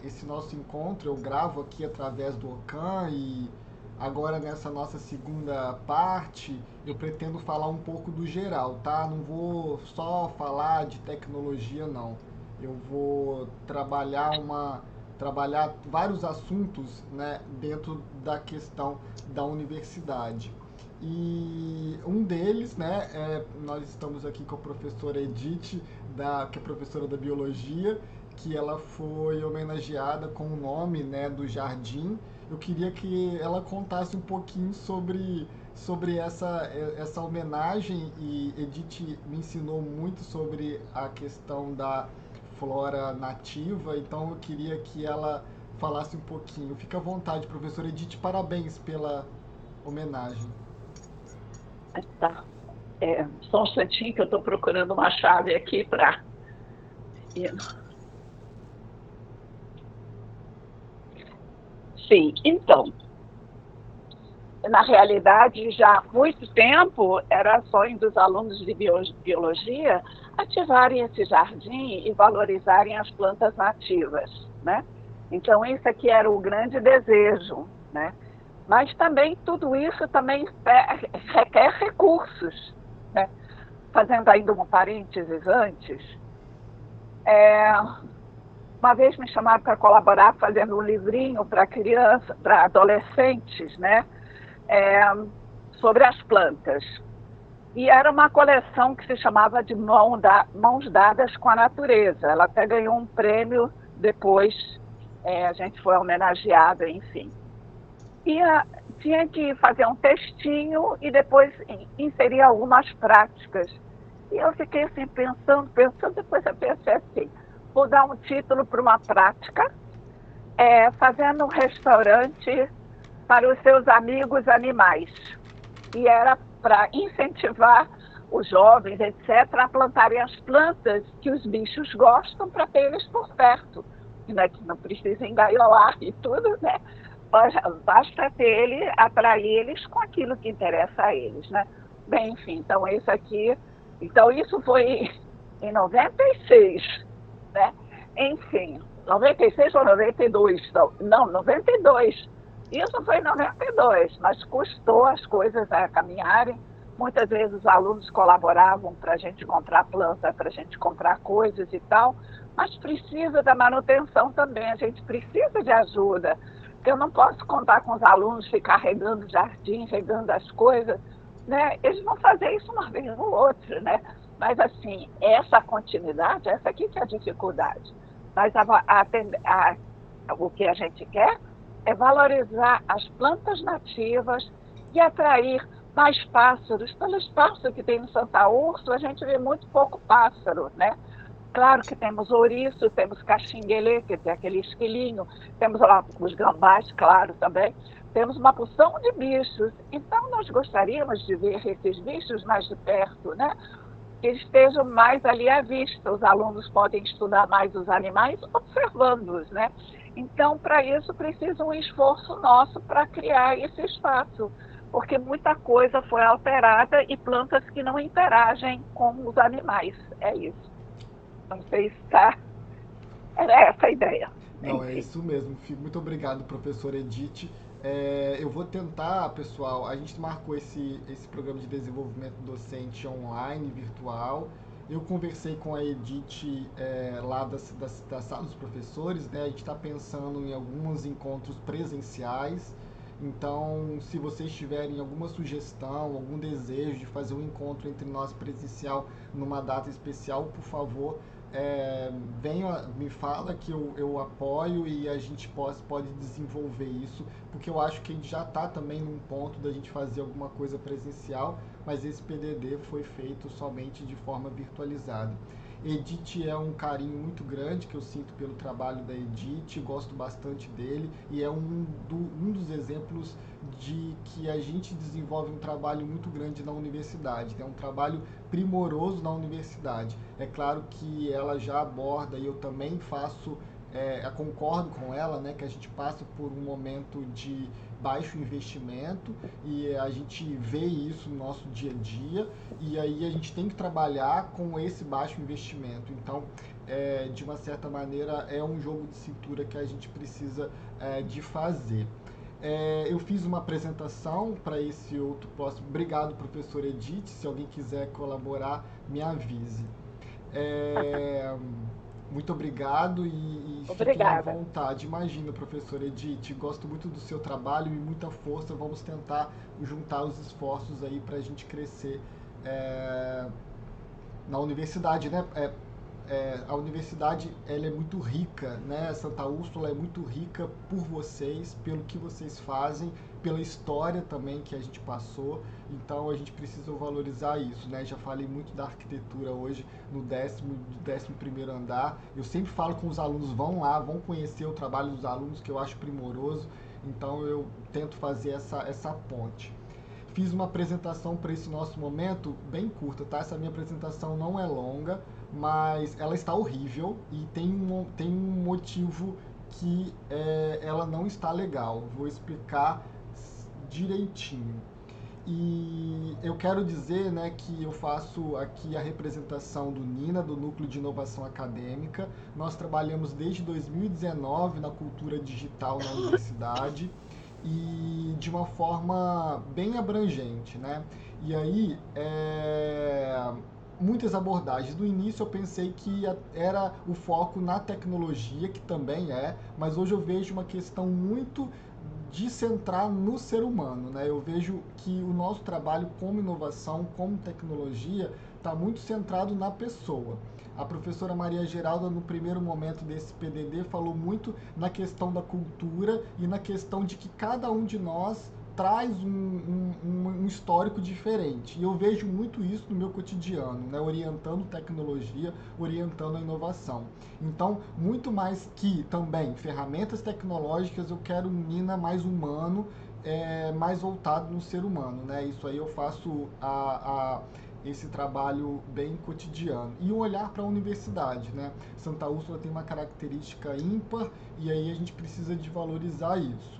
esse nosso encontro eu gravo aqui através do Ocam e agora nessa nossa segunda parte eu pretendo falar um pouco do geral, tá? Não vou só falar de tecnologia, não. Eu vou trabalhar vários assuntos, né, dentro da questão da universidade. E um deles, né, nós estamos aqui com a professora Edith, que é professora da biologia, que ela foi homenageada com o nome, né, do jardim. Eu queria que ela contasse um pouquinho sobre essa homenagem, e Edith me ensinou muito sobre a questão da flora nativa, então eu queria que ela falasse um pouquinho. Fica à vontade, professora Edith, parabéns pela homenagem. Tá. Só um instantinho que eu estou procurando uma chave aqui para. Sim, então, na realidade, já há muito tempo era sonho dos alunos de biologia ativarem esse jardim e valorizarem as plantas nativas, né? Então, isso aqui era o grande desejo, né? Mas também tudo isso também requer recursos, né? Fazendo ainda um parênteses antes, é, uma vez me chamaram para colaborar fazendo um livrinho para crianças, para adolescentes, né? É, sobre as plantas. E era uma coleção que se chamava de Mãos Dadas com a Natureza. Ela até ganhou um prêmio depois, a gente foi homenageada, enfim. E tinha que fazer um textinho e depois inserir algumas práticas. E eu fiquei assim, pensando, depois eu pensei assim, vou dar um título para uma prática, fazendo um restaurante para os seus amigos animais. E era para incentivar os jovens, etc., a plantarem as plantas que os bichos gostam para ter eles por perto. Né? Que não precisa engaiolar e tudo, né? Basta ter ele, atrair eles com aquilo que interessa a eles, né? Bem, enfim, então esse aqui. Então, isso foi em 96, né? Enfim, 96 ou 92? Não, 92. Isso foi em 92, mas custou as coisas a caminharem. Muitas vezes os alunos colaboravam para a gente comprar planta, para a gente comprar coisas e tal, mas precisa da manutenção também, a gente precisa de ajuda. Porque eu não posso contar com os alunos, ficar regando o jardim, regando as coisas, né? Eles vão fazer isso uma vez ou outra, né? Mas, assim, essa continuidade, essa aqui que é a dificuldade. Mas o que a gente quer é valorizar as plantas nativas e atrair mais pássaros. Pelo espaço que tem no Santa Úrsula, a gente vê muito pouco pássaro, né? Claro que temos ouriço, temos caxinguelê, quer dizer, aquele esquilinho, temos lá os gambás, claro, também. Temos uma porção de bichos. Então, nós gostaríamos de ver esses bichos mais de perto, né? Que estejam mais ali à vista. Os alunos podem estudar mais os animais observando-os, né? Então, para isso, precisa um esforço nosso para criar esse espaço, porque muita coisa foi alterada e plantas que não interagem com os animais. É isso. Não sei se está. Era essa a ideia. Não, é Enfim. isso mesmo. Muito obrigado, professora Edith. Eu vou tentar, pessoal, a gente marcou esse programa de desenvolvimento docente online, virtual. Eu conversei com a Edith lá da sala dos professores, né? A gente está pensando em alguns encontros presenciais. Então, se vocês tiverem alguma sugestão, algum desejo de fazer um encontro entre nós presencial numa data especial, por favor, venha, me fala que eu apoio e a gente pode desenvolver isso, porque eu acho que a gente já está também num ponto da gente fazer alguma coisa presencial, mas esse PDD foi feito somente de forma virtualizada. Edith é um carinho muito grande que eu sinto pelo trabalho da Edith, gosto bastante dele e é um dos exemplos de que a gente desenvolve um trabalho muito grande na universidade, é um trabalho primoroso na universidade. É claro que ela já aborda e eu também faço, concordo com ela, né, que a gente passa por um momento de baixo investimento e a gente vê isso no nosso dia a dia e aí a gente tem que trabalhar com esse baixo investimento. Então, de uma certa maneira, é um jogo de cintura que a gente precisa de fazer. Eu fiz uma apresentação para esse outro próximo. Obrigado, professor Edith. Se alguém quiser colaborar, me avise. É, muito obrigado e fiquem à Obrigada. vontade. Imagina, professor Edith, gosto muito do seu trabalho e muita força. Vamos tentar juntar os esforços aí para a gente crescer na universidade, né? A universidade ela é muito rica, né? Santa Úrsula é muito rica por vocês, pelo que vocês fazem, pela história também que a gente passou. Então a gente precisa valorizar isso, né? Já falei muito da arquitetura hoje no 11º andar. Eu sempre falo com os alunos, vão lá, vão conhecer o trabalho dos alunos, que eu acho primoroso. Então eu tento fazer essa ponte. Fiz uma apresentação para esse nosso momento bem curta, tá? Essa minha apresentação não é longa, mas ela está horrível e tem um motivo que ela não está legal. Vou explicar direitinho. E eu quero dizer, né, que eu faço aqui a representação do NINA, do Núcleo de Inovação Acadêmica. Nós trabalhamos desde 2019 na cultura digital na universidade e de uma forma bem abrangente, né? E aí, muitas abordagens. No início eu pensei que era o foco na tecnologia, que também mas hoje eu vejo uma questão muito de centrar no ser humano, né? Eu vejo que o nosso trabalho como inovação, como tecnologia, está muito centrado na pessoa. A professora Maria Geralda, no primeiro momento desse PDD, falou muito na questão da cultura e na questão de que cada um de nós traz um histórico diferente. E eu vejo muito isso no meu cotidiano, né? Orientando tecnologia, orientando a inovação. Então, muito mais que também ferramentas tecnológicas, eu quero um NINA mais humano, mais voltado no ser humano, né? Isso aí eu faço esse trabalho bem cotidiano. E um olhar para a universidade, né? Santa Úrsula tem uma característica ímpar e aí a gente precisa de valorizar isso.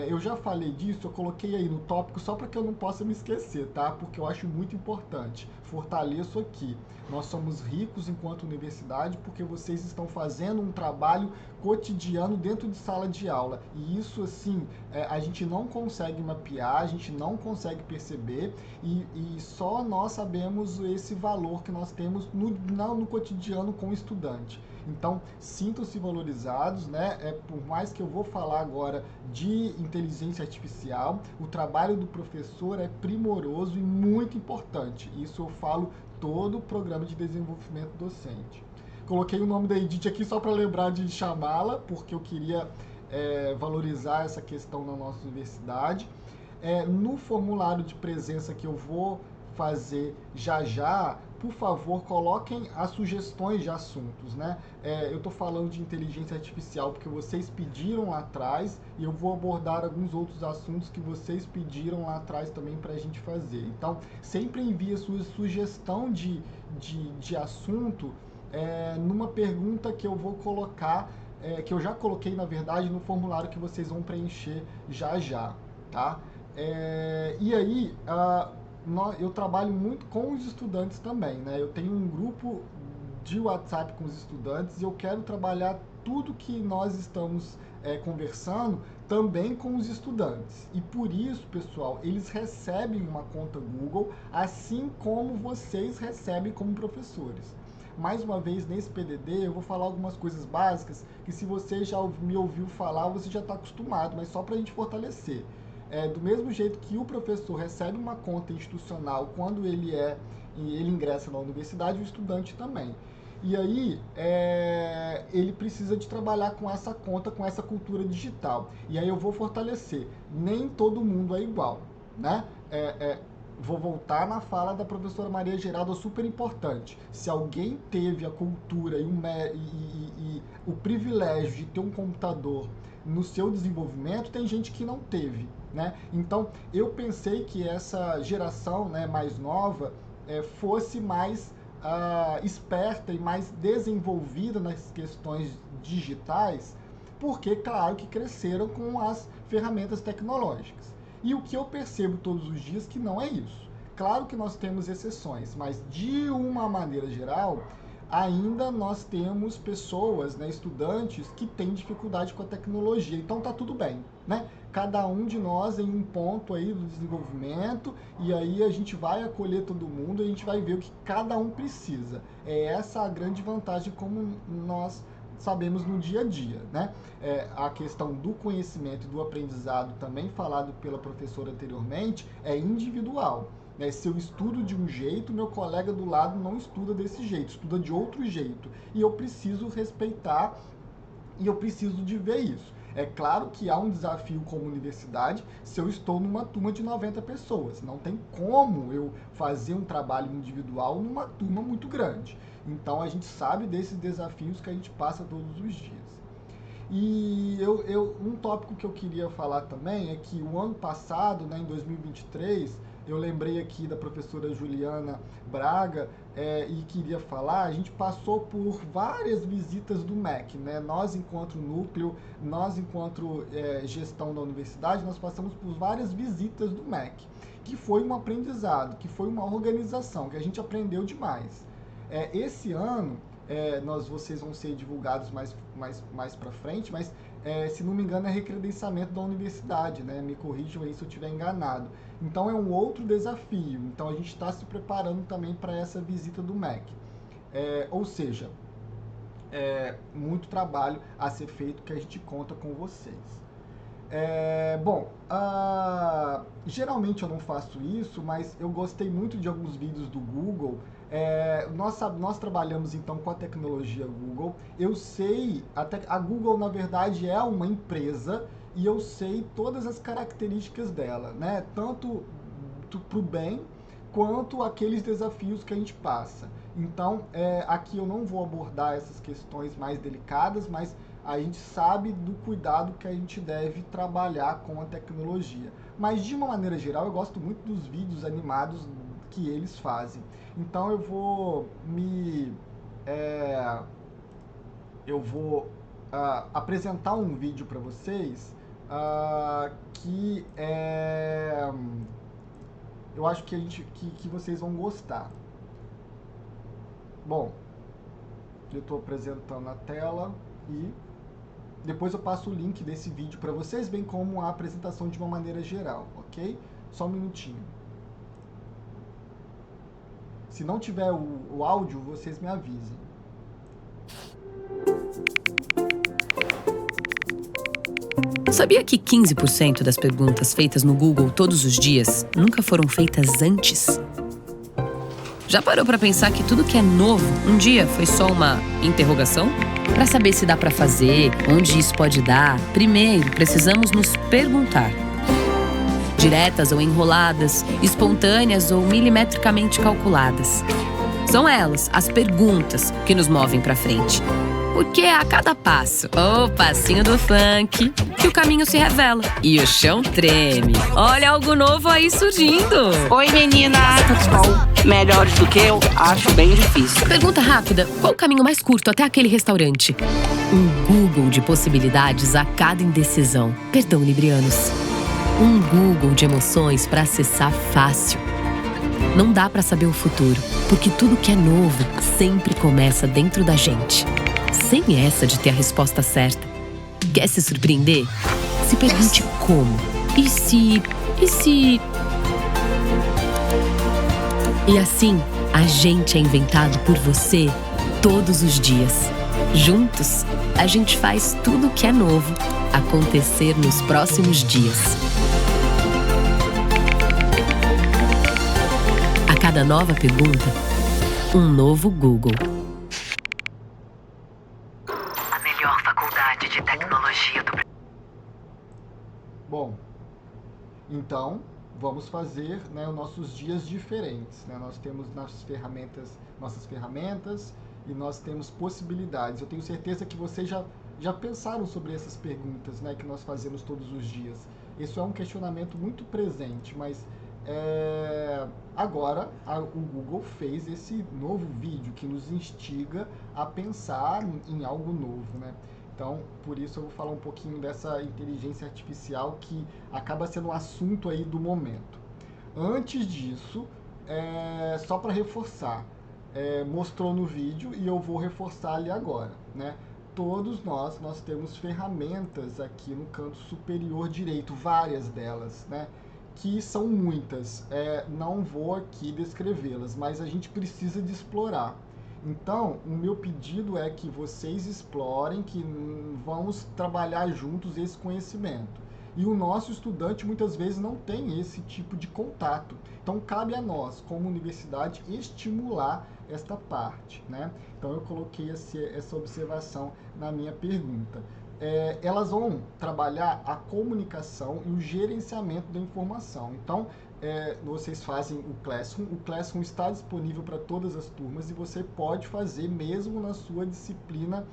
Eu já falei disso, eu coloquei aí no tópico só para que eu não possa me esquecer, tá? Porque eu acho muito importante. Fortaleço aqui. Nós somos ricos enquanto universidade porque vocês estão fazendo um trabalho cotidiano dentro de sala de aula. E isso, assim, a gente não consegue mapear, a gente não consegue perceber e só nós sabemos esse valor que nós temos no cotidiano com o estudante. Então, sintam-se valorizados, né? Por mais que eu vou falar agora de inteligência artificial, o trabalho do professor é primoroso e muito importante. Isso eu falo todo o programa de desenvolvimento docente. Coloquei o nome da Edith aqui só para lembrar de chamá-la, porque eu queria valorizar essa questão na nossa universidade. No formulário de presença que eu vou fazer já, por favor, coloquem as sugestões de assuntos, né? Eu estou falando de inteligência artificial porque vocês pediram lá atrás e eu vou abordar alguns outros assuntos que vocês pediram lá atrás também para a gente fazer. Então, sempre envie a sua sugestão de assunto numa pergunta que eu vou colocar, que eu já coloquei, na verdade, no formulário que vocês vão preencher já, tá? E aí, eu trabalho muito com os estudantes também, né? Eu tenho um grupo de WhatsApp com os estudantes e eu quero trabalhar tudo que nós estamos conversando também com os estudantes. E por isso, pessoal, eles recebem uma conta Google, assim como vocês recebem como professores. Mais uma vez, nesse PDD, eu vou falar algumas coisas básicas que se você já me ouviu falar, você já está acostumado, mas só para a gente fortalecer. Do mesmo jeito que o professor recebe uma conta institucional quando ele ingressa na universidade, o estudante também. E aí, ele precisa de trabalhar com essa conta, com essa cultura digital. E aí eu vou fortalecer. Nem todo mundo é igual, né? Vou voltar na fala da professora Maria Geralda, super importante. Se alguém teve a cultura e o privilégio de ter um computador no seu desenvolvimento, tem gente que não teve, né? Então, eu pensei que essa geração, né, mais nova fosse mais esperta e mais desenvolvida nas questões digitais, porque, claro, que cresceram com as ferramentas tecnológicas. E o que eu percebo todos os dias que não é isso. Claro que nós temos exceções, mas de uma maneira geral, ainda nós temos pessoas, né, estudantes que têm dificuldade com a tecnologia. Então tá tudo bem, né? Cada um de nós em um ponto aí do desenvolvimento, e aí a gente vai acolher todo mundo, a gente vai ver o que cada um precisa. É essa a grande vantagem como nós sabemos no dia a dia, né? A questão do conhecimento e do aprendizado, também falado pela professora anteriormente, é individual. Se eu estudo de um jeito, meu colega do lado não estuda desse jeito, estuda de outro jeito. E eu preciso respeitar e eu preciso de ver isso. É claro que há um desafio como universidade se eu estou numa turma de 90 pessoas. Não tem como eu fazer um trabalho individual numa turma muito grande. Então a gente sabe desses desafios que a gente passa todos os dias. E um tópico que eu queria falar também é que o ano passado, né, em 2023, eu lembrei aqui da professora Juliana Braga e queria falar, a gente passou por várias visitas do MEC, né? Nós, enquanto núcleo, nós, enquanto gestão da universidade, nós passamos por várias visitas do MEC, que foi um aprendizado, que foi uma organização, que a gente aprendeu demais. Esse ano, vocês vão ser divulgados mais para frente, mas se não me engano é recredenciamento da universidade, né? Me corrijam aí se eu estiver enganado. Então é um outro desafio. Então a gente está se preparando também para essa visita do MEC. Ou seja, muito trabalho a ser feito que a gente conta com vocês. Geralmente eu não faço isso, mas eu gostei muito de alguns vídeos do Google. Nós trabalhamos então com a tecnologia Google. Eu sei, a Google na verdade é uma empresa e eu sei todas as características dela, né? Tanto para o bem quanto aqueles desafios que a gente passa. Então, aqui eu não vou abordar essas questões mais delicadas, mas a gente sabe do cuidado que a gente deve trabalhar com a tecnologia. Mas, de uma maneira geral, eu gosto muito dos vídeos animados que eles fazem. Então, eu vou apresentar um vídeo para vocês que eu acho que vocês vão gostar. Bom, eu estou apresentando a tela e depois eu passo o link desse vídeo para vocês, bem como a apresentação de uma maneira geral, ok? Só um minutinho. Se não tiver o áudio, vocês me avisem. Sabia que 15% das perguntas feitas no Google todos os dias nunca foram feitas antes? Já parou para pensar que tudo que é novo um dia foi só uma interrogação? Para saber se dá para fazer, onde isso pode dar, primeiro precisamos nos perguntar. Diretas ou enroladas, espontâneas ou milimetricamente calculadas. São elas, as perguntas, que nos movem para frente. Porque é a cada passo, o passinho do funk, que o caminho se revela e o chão treme. Olha algo novo aí surgindo. Oi, menina. Tudo bom? Melhores do que eu, acho bem difícil. Pergunta rápida, qual o caminho mais curto até aquele restaurante? Um Google de possibilidades a cada indecisão. Perdão, librianos. Um Google de emoções para acessar fácil. Não dá para saber o futuro, porque tudo que é novo sempre começa dentro da gente. Sem essa de ter a resposta certa. Quer se surpreender? Se pergunte como. E se... E assim, a gente é inventado por você todos os dias. Juntos, a gente faz tudo que é novo acontecer nos próximos dias. A cada nova pergunta, um novo Google. A melhor faculdade de tecnologia do Brasil. Bom, então vamos fazer, né, os nossos dias diferentes, né? Nós temos nossas ferramentas e nós temos possibilidades. Eu tenho certeza que vocês já pensaram sobre essas perguntas, né, que nós fazemos todos os dias. Isso é um questionamento muito presente, mas agora o Google fez esse novo vídeo que nos instiga a pensar em algo novo, né? Então, por isso eu vou falar um pouquinho dessa inteligência artificial que acaba sendo o assunto aí do momento. Antes disso, só para reforçar, mostrou no vídeo e eu vou reforçar ali agora, né? Todos nós temos ferramentas aqui no canto superior direito, várias delas, né? Que são muitas, não vou aqui descrevê-las, mas a gente precisa de explorar. Então, o meu pedido é que vocês explorem, que vamos trabalhar juntos esse conhecimento. E o nosso estudante muitas vezes não tem esse tipo de contato. Então, cabe a nós, como universidade, estimular esta parte, né? Então, eu coloquei essa observação na minha pergunta. Elas vão trabalhar a comunicação e o gerenciamento da informação. Então, vocês fazem o Classroom está disponível para todas as turmas e você pode fazer mesmo na sua disciplina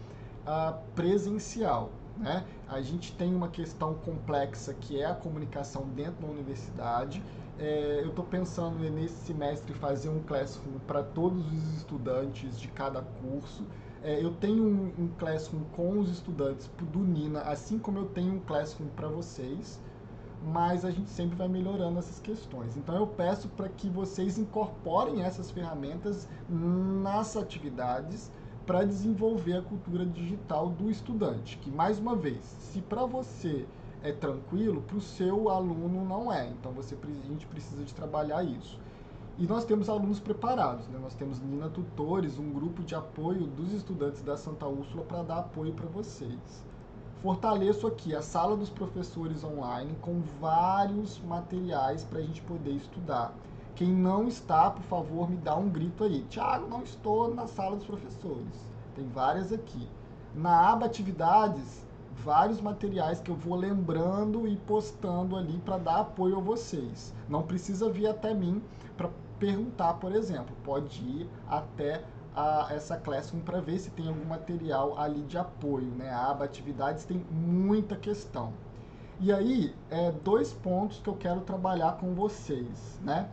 presencial, né? A gente tem uma questão complexa que é a comunicação dentro da universidade. Eu estou pensando nesse semestre fazer um Classroom para todos os estudantes de cada curso. Eu tenho um Classroom com os estudantes do Nina, assim como eu tenho um Classroom para vocês, mas a gente sempre vai melhorando essas questões. Então eu peço para que vocês incorporem essas ferramentas nas atividades para desenvolver a cultura digital do estudante, que, mais uma vez, se para você é tranquilo, para o seu aluno não é. Então a gente precisa de trabalhar isso. E nós temos alunos preparados, né? Nós temos Nina Tutores, um grupo de apoio dos estudantes da Santa Úrsula para dar apoio para vocês. Fortaleço aqui a sala dos professores online com vários materiais para a gente poder estudar. Quem não está, por favor, me dá um grito aí. Thiago, não estou na sala dos professores. Tem várias aqui. Na aba atividades, vários materiais que eu vou lembrando e postando ali para dar apoio a vocês. Não precisa vir até mim para perguntar, por exemplo. Pode ir até essa Classroom para ver se tem algum material ali de apoio, né? A aba atividades tem muita questão. E aí, dois pontos que eu quero trabalhar com vocês, né?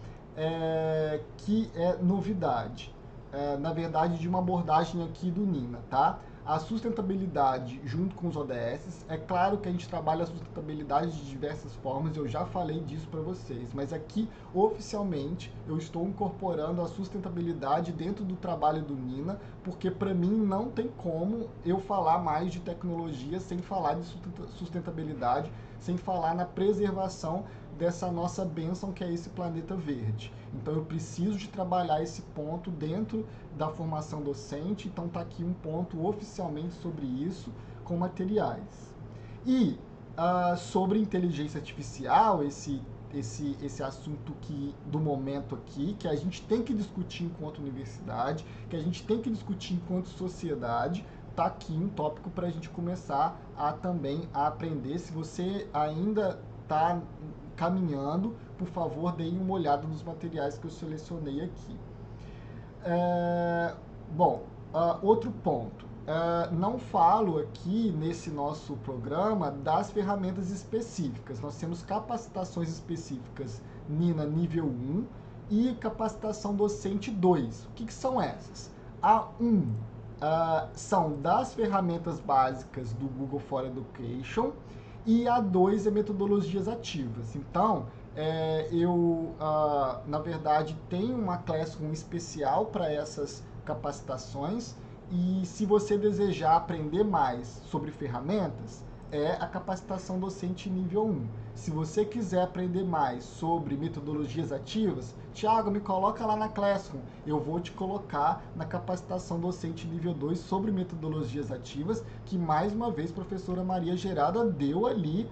Que é novidade. Na verdade, de uma abordagem aqui do Nina, tá? A sustentabilidade junto com os ODS. É claro que a gente trabalha a sustentabilidade de diversas formas, eu já falei disso para vocês, mas aqui, oficialmente, eu estou incorporando a sustentabilidade dentro do trabalho do Nina, porque para mim não tem como eu falar mais de tecnologia sem falar de sustentabilidade, sem falar na preservação dessa nossa bênção que é esse planeta verde. Então eu preciso de trabalhar esse ponto dentro da formação docente, então está aqui um ponto oficialmente sobre isso, com materiais. E sobre inteligência artificial, esse assunto do momento aqui, que a gente tem que discutir enquanto universidade, que a gente tem que discutir enquanto sociedade, está aqui um tópico para a gente começar também a aprender. Se você ainda está caminhando, por favor, deem uma olhada nos materiais que eu selecionei aqui. Outro ponto. Não falo aqui nesse nosso programa das ferramentas específicas. Nós temos capacitações específicas Nina nível 1 e capacitação docente 2. O que são essas? A 1 são das ferramentas básicas do Google for Education e a 2 é metodologias ativas. Então, eu, na verdade, tenho uma Classroom especial para essas capacitações e se você desejar aprender mais sobre ferramentas, é a capacitação docente nível 1. Se você quiser aprender mais sobre metodologias ativas, Thiago, me coloca lá na Classroom. Eu vou te colocar na capacitação docente nível 2 sobre metodologias ativas, que mais uma vez a professora Maria Gerada deu ali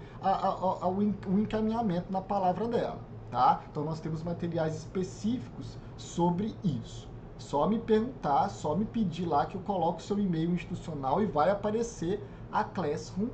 o encaminhamento na palavra dela, tá? Então nós temos materiais específicos sobre isso. Só me perguntar, só me pedir lá que eu coloco o seu e-mail institucional e vai aparecer a Classroom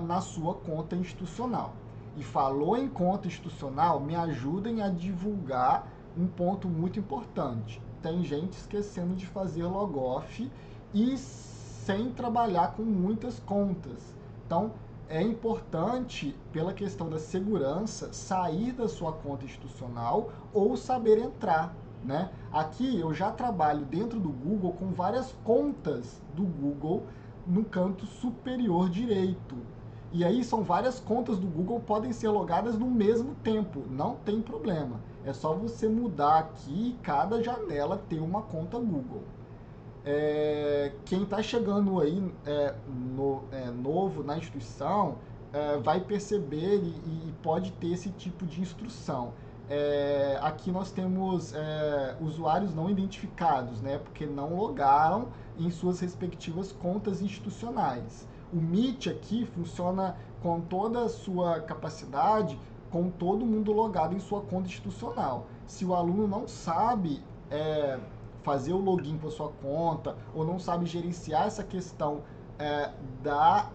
na sua conta institucional. E falou em conta institucional, me ajudem a divulgar um ponto muito importante. Tem gente esquecendo de fazer logoff e sem trabalhar com muitas contas. Então, é importante, pela questão da segurança, sair da sua conta institucional ou saber entrar, né? Aqui eu já trabalho dentro do Google com várias contas do Google no canto superior direito. E aí são várias contas do Google, podem ser logadas no mesmo tempo, não tem problema. É só você mudar aqui e cada janela tem uma conta Google. Quem está chegando aí novo na instituição vai perceber e pode ter esse tipo de instrução. Aqui nós temos usuários não identificados, né, porque não logaram em suas respectivas contas institucionais. O Meet aqui funciona com toda a sua capacidade, com todo mundo logado em sua conta institucional. Se o aluno não sabe fazer o login para sua conta ou não sabe gerenciar essa questão da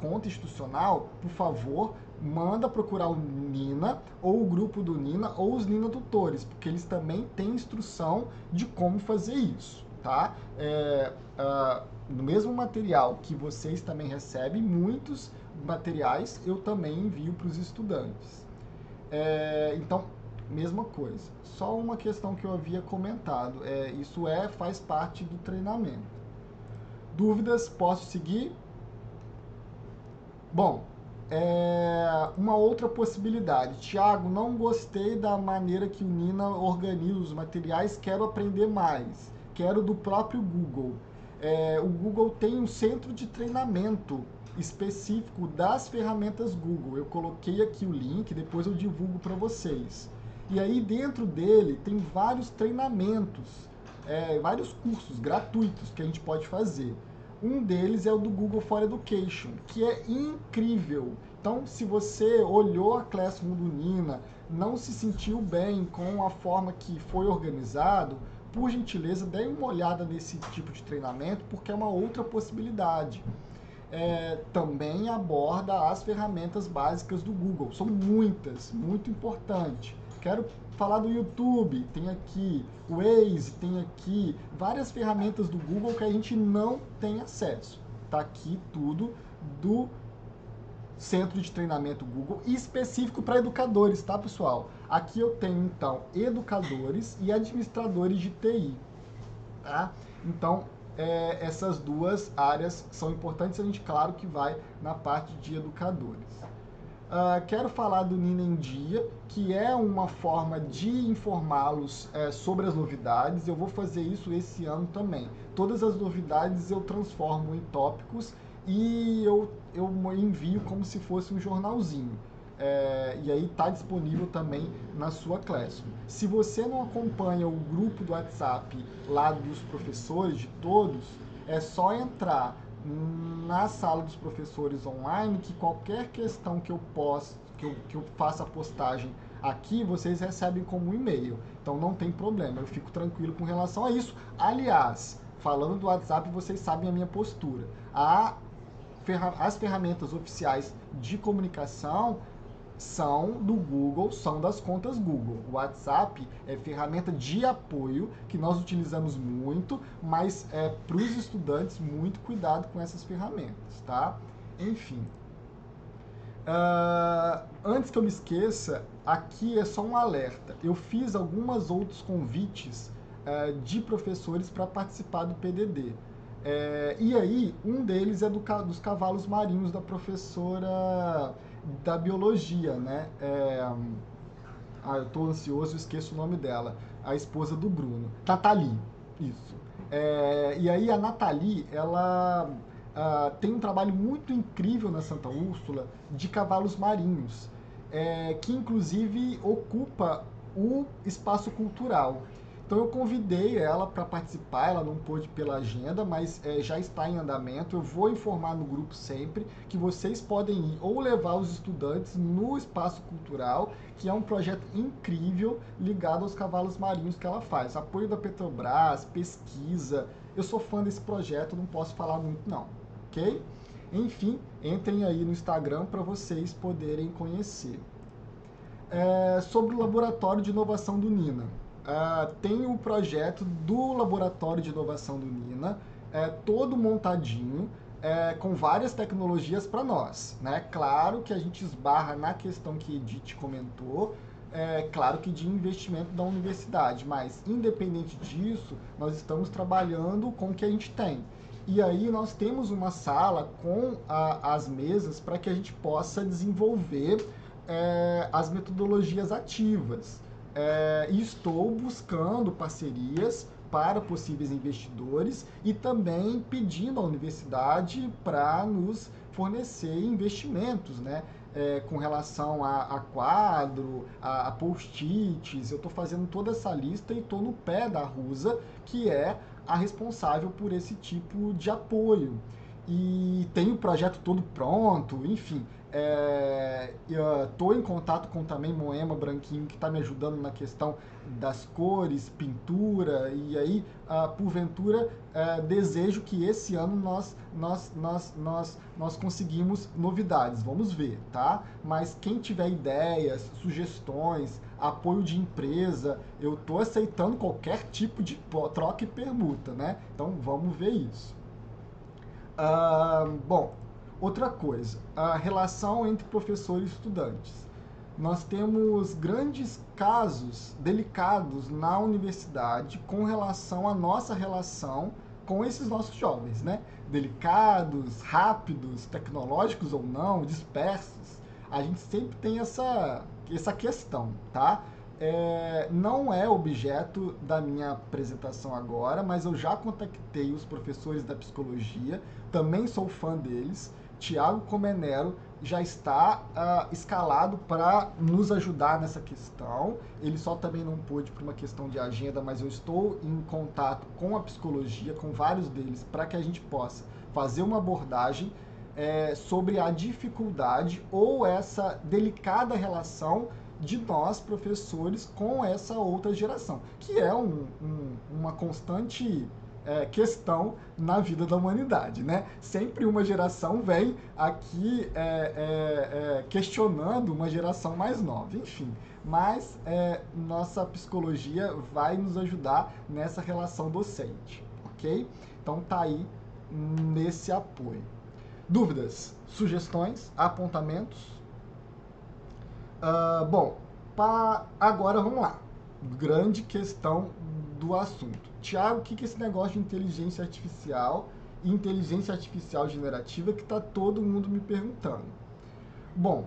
conta institucional, por favor, manda procurar o Nina ou o grupo do Nina ou os Nina tutores, porque eles também têm instrução de como fazer isso, tá? No mesmo material que vocês também recebem, muitos materiais eu também envio para os estudantes. Então, mesma coisa. Só uma questão que eu havia comentado. Isso faz parte do treinamento. Dúvidas? Posso seguir? Bom, uma outra possibilidade. Tiago, não gostei da maneira que o Nina organiza os materiais, quero aprender mais. Quero do próprio Google. O Google tem um centro de treinamento específico das ferramentas Google. Eu coloquei aqui o link, depois eu divulgo para vocês. E aí dentro dele tem vários treinamentos, vários cursos gratuitos que a gente pode fazer. Um deles é o do Google for Education, que é incrível. Então, se você olhou a Classroom do Nina, não se sentiu bem com a forma que foi organizado, por gentileza, dê uma olhada nesse tipo de treinamento, porque é uma outra possibilidade. Também aborda as ferramentas básicas do Google. São muitas, muito importante. Quero falar do YouTube, tem aqui o Waze, tem aqui várias ferramentas do Google que a gente não tem acesso. Tá aqui tudo do Centro de Treinamento Google, específico para educadores, tá, pessoal? Aqui eu tenho, então, educadores e administradores de TI, tá? Então, essas duas áreas são importantes, a gente, claro, que vai na parte de educadores. Quero falar do Nina em Dia, que é uma forma de informá-los sobre as novidades. Eu vou fazer isso esse ano também. Todas as novidades eu transformo em tópicos e eu envio como se fosse um jornalzinho. E aí está disponível também na sua Classroom. Se você não acompanha o grupo do WhatsApp lá dos professores, de todos, é só entrar na sala dos professores online, que qualquer questão que eu posto, que eu faça a postagem aqui, vocês recebem como e-mail. Então não tem problema, eu fico tranquilo com relação a isso. Aliás, falando do WhatsApp, vocês sabem a minha postura. As ferramentas oficiais de comunicação são do Google, são das contas Google. O WhatsApp é ferramenta de apoio que nós utilizamos muito, mas para os estudantes, muito cuidado com essas ferramentas, tá? Enfim. Antes que eu me esqueça, aqui é só um alerta. Eu fiz alguns outros convites de professores para participar do PDD. E aí, um deles é dos cavalos marinhos da professora da biologia, né? Eu tô ansioso, esqueço o nome dela. A esposa do Bruno. Nathalie, isso. E aí a Nathalie, ela tem um trabalho muito incrível na Santa Úrsula de cavalos marinhos, que inclusive ocupa o espaço cultural. Então eu convidei ela para participar, ela não pôde pela agenda, mas já está em andamento. Eu vou informar no grupo sempre que vocês podem ir ou levar os estudantes no espaço cultural, que é um projeto incrível ligado aos cavalos marinhos que ela faz. Apoio da Petrobras, pesquisa. Eu sou fã desse projeto, não posso falar muito não, ok? Enfim, entrem aí no Instagram para vocês poderem conhecer. Sobre o Laboratório de Inovação do Nina. Tem o projeto do Laboratório de Inovação do Nina, todo montadinho, com várias tecnologias para nós, né? Claro que a gente esbarra na questão que Edith comentou, claro que de investimento da universidade, mas independente disso, nós estamos trabalhando com o que a gente tem. E aí nós temos uma sala com as mesas para que a gente possa desenvolver as metodologias ativas. E estou buscando parcerias para possíveis investidores e também pedindo à universidade para nos fornecer investimentos, né? Com relação a quadro, a post-its. Eu estou fazendo toda essa lista e estou no pé da RUSA, que é a responsável por esse tipo de apoio. E tem o projeto todo pronto, enfim. Estou em contato com também Moema Branquinho, que está me ajudando na questão das cores, pintura, e aí, porventura, desejo que esse ano nós conseguimos novidades. Vamos ver, tá? Mas quem tiver ideias, sugestões, apoio de empresa, eu estou aceitando qualquer tipo de troca e permuta, né? Então vamos ver isso. Bom, outra coisa, a relação entre professor e estudantes. Nós temos grandes casos delicados na universidade com relação à nossa relação com esses nossos jovens, né? Delicados, rápidos, tecnológicos ou não, dispersos. A gente sempre tem essa questão, tá? Não é objeto da minha apresentação agora, mas eu já contactei os professores da psicologia, também sou fã deles. Tiago Comenero já está escalado para nos ajudar nessa questão. Ele só também não pôde por uma questão de agenda, mas eu estou em contato com a psicologia, com vários deles, para que a gente possa fazer uma abordagem sobre a dificuldade ou essa delicada relação de nós, professores, com essa outra geração, que é uma constante questão na vida da humanidade, né? Sempre uma geração vem aqui questionando uma geração mais nova, enfim. Mas nossa psicologia vai nos ajudar nessa relação docente, ok? Então tá aí nesse apoio. Dúvidas, sugestões, apontamentos? Bom, agora vamos lá. Grande questão do assunto. Tiago, o que é esse negócio de inteligência artificial e inteligência artificial generativa que está todo mundo me perguntando? Bom,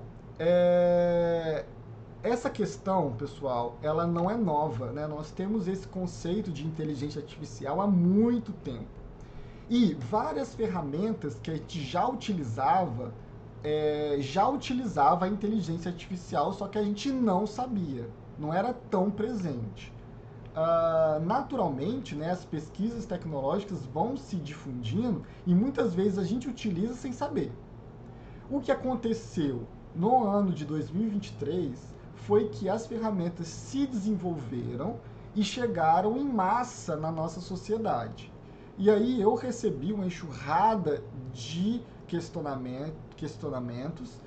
essa questão, pessoal, ela não é nova, né? Nós temos esse conceito de inteligência artificial há muito tempo. E várias ferramentas que a gente já utilizava a inteligência artificial, só que a gente não sabia, não era tão presente. Naturalmente, né, as pesquisas tecnológicas vão se difundindo e muitas vezes a gente utiliza sem saber. O que aconteceu no ano de 2023 foi que as ferramentas se desenvolveram e chegaram em massa na nossa sociedade. E aí eu recebi uma enxurrada de questionamentos.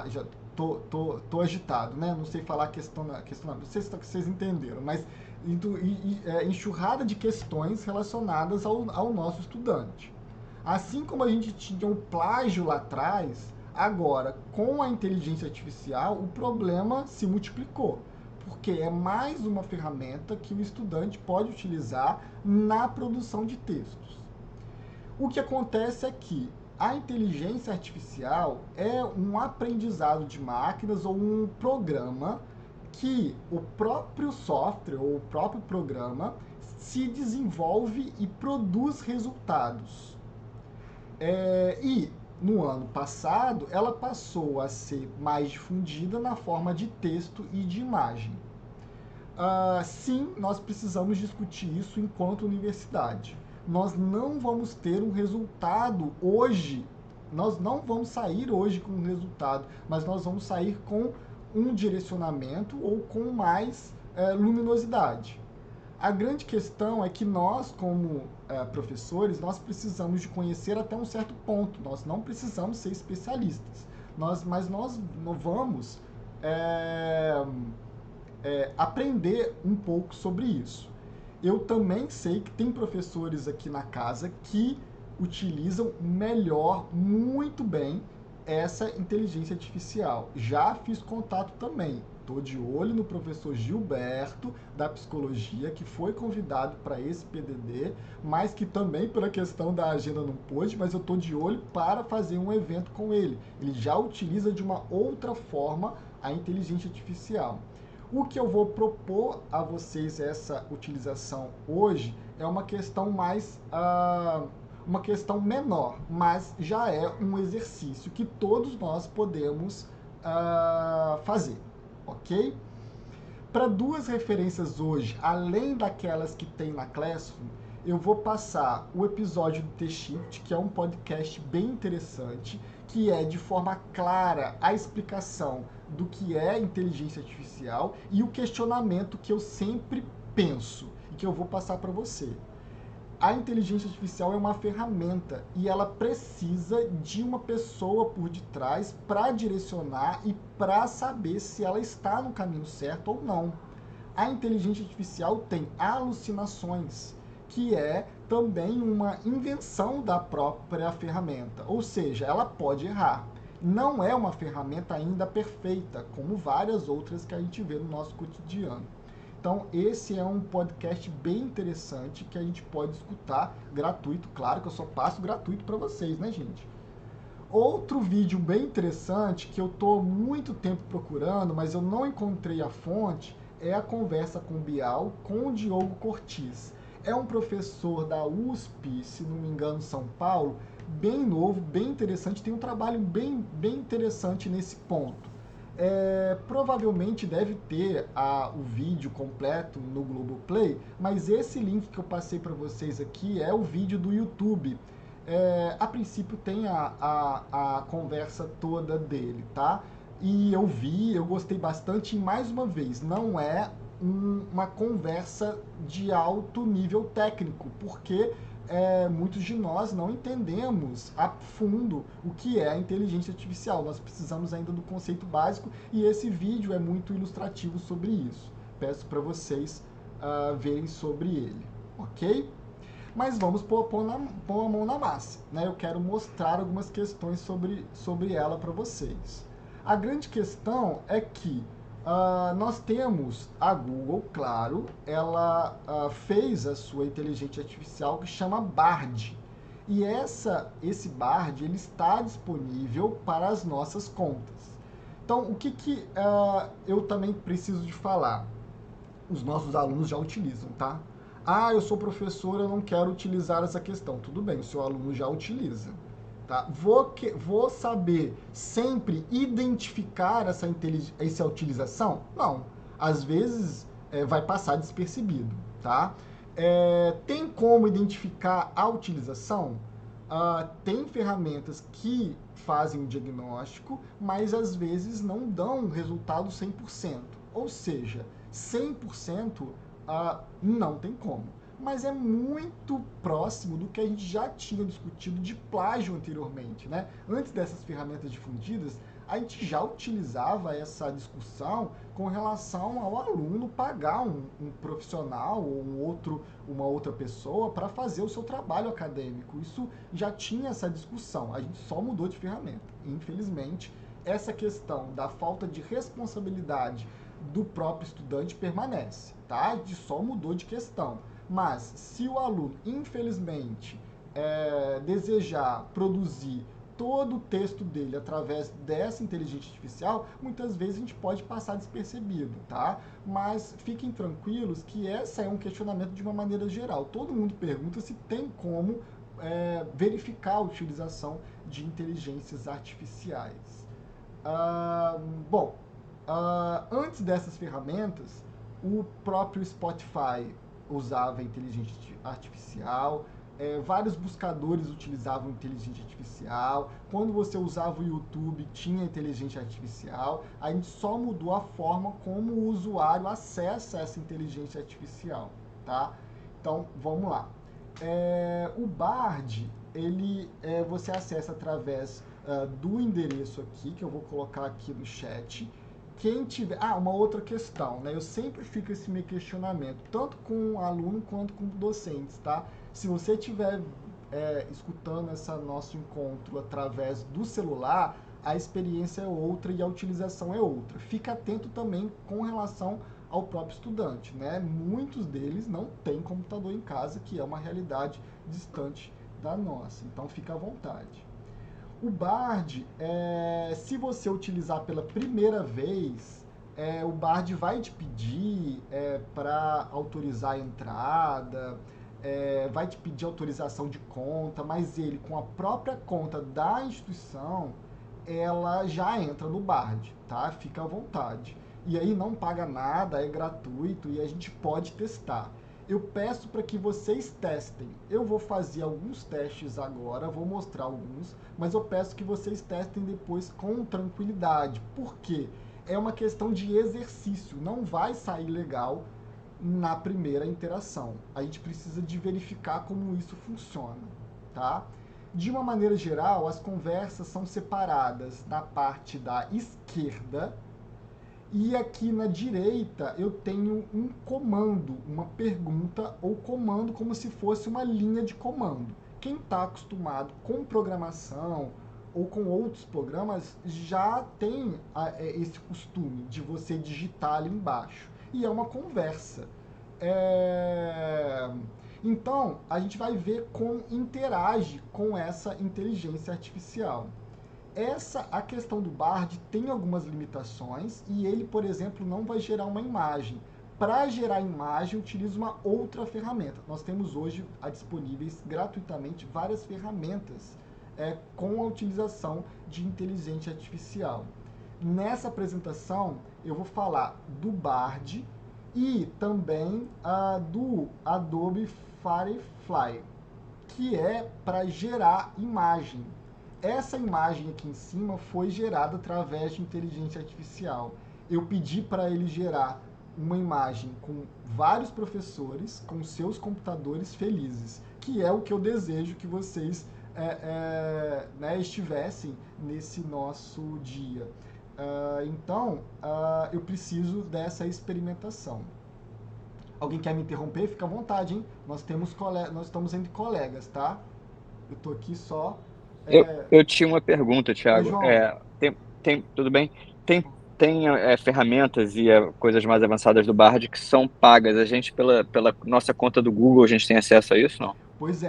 Já tô agitado, né? Não sei falar questionamento. Vocês entenderam, mas enxurrada de questões relacionadas ao nosso estudante. Assim como a gente tinha o plágio lá atrás, agora, com a inteligência artificial, o problema se multiplicou. Porque é mais uma ferramenta que o estudante pode utilizar na produção de textos. O que acontece é que a inteligência artificial é um aprendizado de máquinas ou um programa que o próprio software ou o próprio programa se desenvolve e produz resultados. E no ano passado ela passou a ser mais difundida na forma de texto e de imagem. Sim, nós precisamos discutir isso enquanto universidade. Nós não vamos ter um resultado hoje, nós não vamos sair hoje com um resultado, mas nós vamos sair com um direcionamento ou com mais luminosidade. A grande questão é que nós, como professores, nós precisamos de conhecer até um certo ponto, nós não precisamos ser especialistas, mas nós vamos aprender um pouco sobre isso. Eu também sei que tem professores aqui na casa que utilizam melhor, muito bem, essa inteligência artificial. Já fiz contato também. Estou de olho no professor Gilberto, da Psicologia, que foi convidado para esse PDD, mas que também, pela questão da agenda, não pôde, mas eu estou de olho para fazer um evento com ele. Ele já utiliza de uma outra forma a inteligência artificial. O que eu vou propor a vocês essa utilização hoje é uma questão mais... uma questão menor, mas já é um exercício que todos nós podemos fazer, ok? Para 2 referências hoje, além daquelas que tem na Classroom, eu vou passar o episódio do T-Shift, que é um podcast bem interessante, que é de forma clara a explicação do que é inteligência artificial e o questionamento que eu sempre penso e que eu vou passar para você. A inteligência artificial é uma ferramenta e ela precisa de uma pessoa por detrás para direcionar e para saber se ela está no caminho certo ou não. A inteligência artificial tem alucinações, que é também uma invenção da própria ferramenta, ou seja, ela pode errar. Não é uma ferramenta ainda perfeita, como várias outras que a gente vê no nosso cotidiano. Então, esse é um podcast bem interessante que a gente pode escutar gratuito. Claro que eu só passo gratuito para vocês, né, gente? Outro vídeo bem interessante que eu estou muito tempo procurando, mas eu não encontrei a fonte, é a conversa com o Bial com o Diogo Cortiz. É um professor da USP, se não me engano, São Paulo, bem novo, bem interessante, tem um trabalho bem interessante nesse ponto. Provavelmente deve ter o vídeo completo no Globoplay, mas esse link que eu passei para vocês aqui é o vídeo do YouTube. A princípio tem a conversa toda dele, tá? E eu vi, eu gostei bastante e mais uma vez, não é uma conversa de alto nível técnico, porque muitos de nós não entendemos a fundo o que é a inteligência artificial. Nós precisamos ainda do conceito básico e esse vídeo é muito ilustrativo sobre isso. Peço para vocês verem sobre ele, ok? Mas vamos pôr a mão na massa, né? Eu quero mostrar algumas questões sobre ela para vocês. A grande questão é que nós temos a Google, claro, ela fez a sua inteligência artificial que chama Bard. E esse Bard ele está disponível para as nossas contas. Então, o que eu também preciso de falar? Os nossos alunos já utilizam, tá? Eu sou professor, eu não quero utilizar essa questão. Tudo bem, o seu aluno já utiliza. Tá? Vou saber sempre identificar essa utilização? Não. Às vezes vai passar despercebido. Tá? Tem como identificar a utilização? Tem ferramentas que fazem o diagnóstico, mas às vezes não dão um resultado 100%. Ou seja, 100% não tem como. Mas é muito próximo do que a gente já tinha discutido de plágio anteriormente, né? Antes dessas ferramentas difundidas, a gente já utilizava essa discussão com relação ao aluno pagar um profissional ou uma outra pessoa para fazer o seu trabalho acadêmico. Isso já tinha essa discussão, a gente só mudou de ferramenta. Infelizmente, essa questão da falta de responsabilidade do próprio estudante permanece, tá? A gente só mudou de questão. Mas se o aluno, infelizmente, desejar produzir todo o texto dele através dessa inteligência artificial, muitas vezes a gente pode passar despercebido, tá? Mas fiquem tranquilos que esse é um questionamento de uma maneira geral. Todo mundo pergunta se tem como verificar a utilização de inteligências artificiais. Antes dessas ferramentas, o próprio Spotify usava inteligência artificial, vários buscadores utilizavam inteligência artificial, quando você usava o YouTube tinha inteligência artificial, a gente só mudou a forma como o usuário acessa essa inteligência artificial, tá? Então, vamos lá. O Bard, você acessa através do endereço aqui, que eu vou colocar aqui no chat. Quem tiver... uma outra questão, né? Eu sempre fico esse meu questionamento, tanto com o aluno quanto com docentes, tá? Se você estiver escutando esse nosso encontro através do celular, a experiência é outra e a utilização é outra. Fica atento também com relação ao próprio estudante, né? Muitos deles não têm computador em casa, que é uma realidade distante da nossa, então fica à vontade. O Bard, se você utilizar pela primeira vez, o Bard vai te pedir para autorizar a entrada, vai te pedir autorização de conta, mas ele, com a própria conta da instituição, ela já entra no Bard, tá? Fica à vontade. E aí não paga nada, é gratuito e a gente pode testar. Eu peço para que vocês testem. Eu vou fazer alguns testes agora, vou mostrar alguns, mas eu peço que vocês testem depois com tranquilidade. Por quê? É uma questão de exercício, não vai sair legal na primeira interação. A gente precisa de verificar como isso funciona, tá? De uma maneira geral, as conversas são separadas na parte da esquerda, e aqui na direita eu tenho um comando, uma pergunta ou comando, como se fosse uma linha de comando. Quem está acostumado com programação ou com outros programas já tem esse costume de você digitar ali embaixo. E é uma conversa. Então, a gente vai ver como interage com essa inteligência artificial. A questão do Bard tem algumas limitações e ele, por exemplo, não vai gerar uma imagem. Para gerar imagem, utiliza uma outra ferramenta. Nós temos hoje disponíveis gratuitamente várias ferramentas com a utilização de inteligência artificial. Nessa apresentação, eu vou falar do Bard e também do Adobe Firefly, que é para gerar imagem. Essa imagem aqui em cima foi gerada através de inteligência artificial. Eu pedi para ele gerar uma imagem com vários professores, com seus computadores felizes, que é o que eu desejo que vocês estivessem nesse nosso dia. Então, eu preciso dessa experimentação. Alguém quer me interromper? Fica à vontade, hein? Nós estamos entre colegas, tá? Eu tô aqui só... Eu tinha uma pergunta, Thiago. Oi, João. Tudo bem? Tem ferramentas e coisas mais avançadas do Bard que são pagas. A gente, pela nossa conta do Google, a gente tem acesso a isso, não? Pois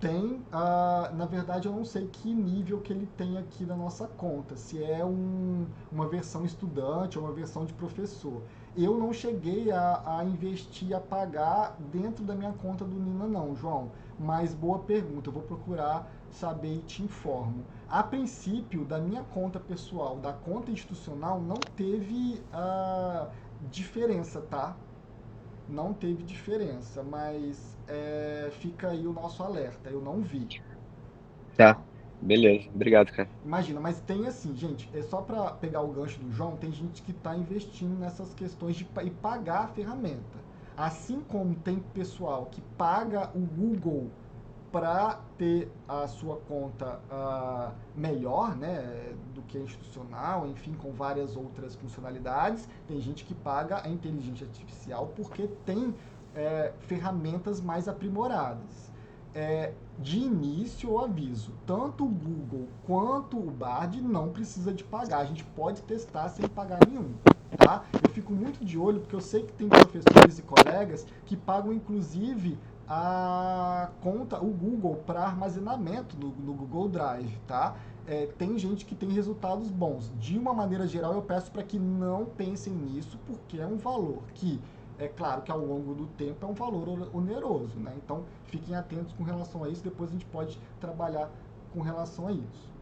tem. Na verdade, eu não sei que nível que ele tem aqui na nossa conta. Se é uma versão estudante ou uma versão de professor. Eu não cheguei a investir, a pagar dentro da minha conta do Nina, não, João. Mas boa pergunta. Eu vou procurar saber e te informo. A princípio, da minha conta pessoal, da conta institucional, não teve diferença, tá? Não teve diferença, mas fica aí o nosso alerta. Eu não vi. Tá, beleza. Obrigado, cara. Imagina, mas tem assim, gente, só para pegar o gancho do João, tem gente que está investindo nessas questões de pagar a ferramenta. Assim como tem pessoal que paga o Google para ter a sua conta melhor, né, do que a institucional, enfim, com várias outras funcionalidades. Tem gente que paga a inteligência artificial porque tem ferramentas mais aprimoradas. De início, eu aviso, tanto o Google quanto o Bard não precisa de pagar. A gente pode testar sem pagar nenhum, tá? Eu fico muito de olho porque eu sei que tem professores e colegas que pagam, inclusive, a conta, o Google, para armazenamento no Google Drive, tá? Tem gente que tem resultados bons. De uma maneira geral, eu peço para que não pensem nisso, porque é um valor que, é claro que ao longo do tempo é um valor oneroso, né? Então, fiquem atentos com relação a isso, depois a gente pode trabalhar com relação a isso.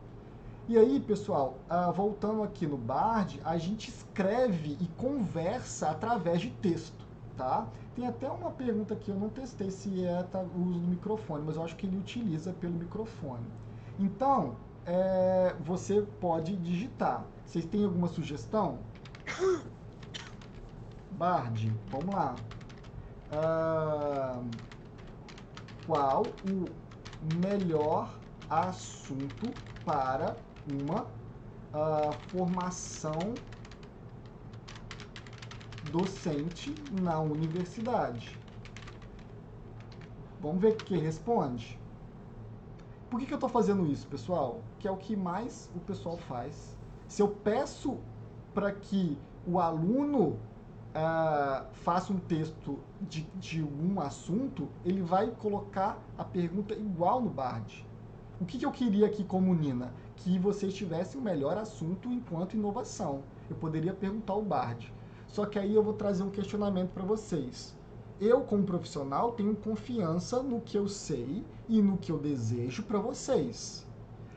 E aí, pessoal, voltando aqui no Bard, a gente escreve e conversa através de texto, tá? Tem até uma pergunta aqui, eu não testei se o uso do microfone, mas eu acho que ele utiliza pelo microfone. Então, você pode digitar. Vocês têm alguma sugestão? Bard, vamos lá. Qual o melhor assunto para uma formação docente na universidade? Vamos ver o que responde. Por que eu estou fazendo isso, pessoal? Que é o que mais o pessoal faz. Se eu peço para que o aluno faça um texto de um assunto, ele vai colocar a pergunta igual no Bard. O que eu queria aqui como Nina? Que vocês tivessem o melhor assunto enquanto inovação. Eu poderia perguntar ao Bard. Só que aí eu vou trazer um questionamento para vocês. Eu, como profissional, tenho confiança no que eu sei e no que eu desejo para vocês.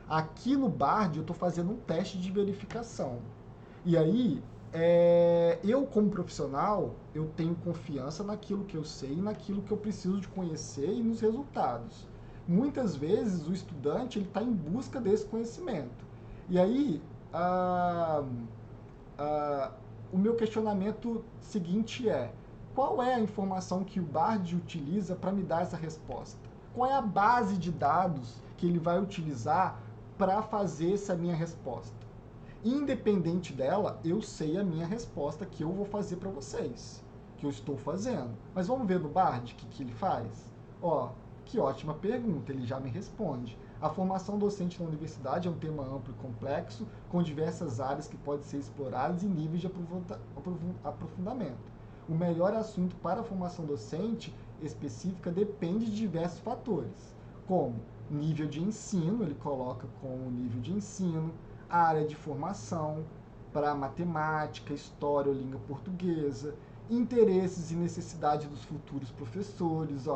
Aqui no Bard eu estou fazendo um teste de verificação. E aí, eu como profissional, eu tenho confiança naquilo que eu sei, naquilo que eu preciso de conhecer e nos resultados. Muitas vezes o estudante está em busca desse conhecimento. E aí, o meu questionamento seguinte é: qual é a informação que o Bard utiliza para me dar essa resposta? Qual é a base de dados que ele vai utilizar para fazer essa minha resposta? Independente dela, eu sei a minha resposta que eu vou fazer para vocês, que eu estou fazendo. Mas vamos ver no Bard o que ele faz? Que ótima pergunta, ele já me responde. A formação docente na universidade é um tema amplo e complexo, com diversas áreas que podem ser exploradas e níveis de aprofundamento. O melhor assunto para a formação docente específica depende de diversos fatores, como nível de ensino, ele coloca como nível de ensino, área de formação para matemática, história ou língua portuguesa, interesses e necessidades dos futuros professores.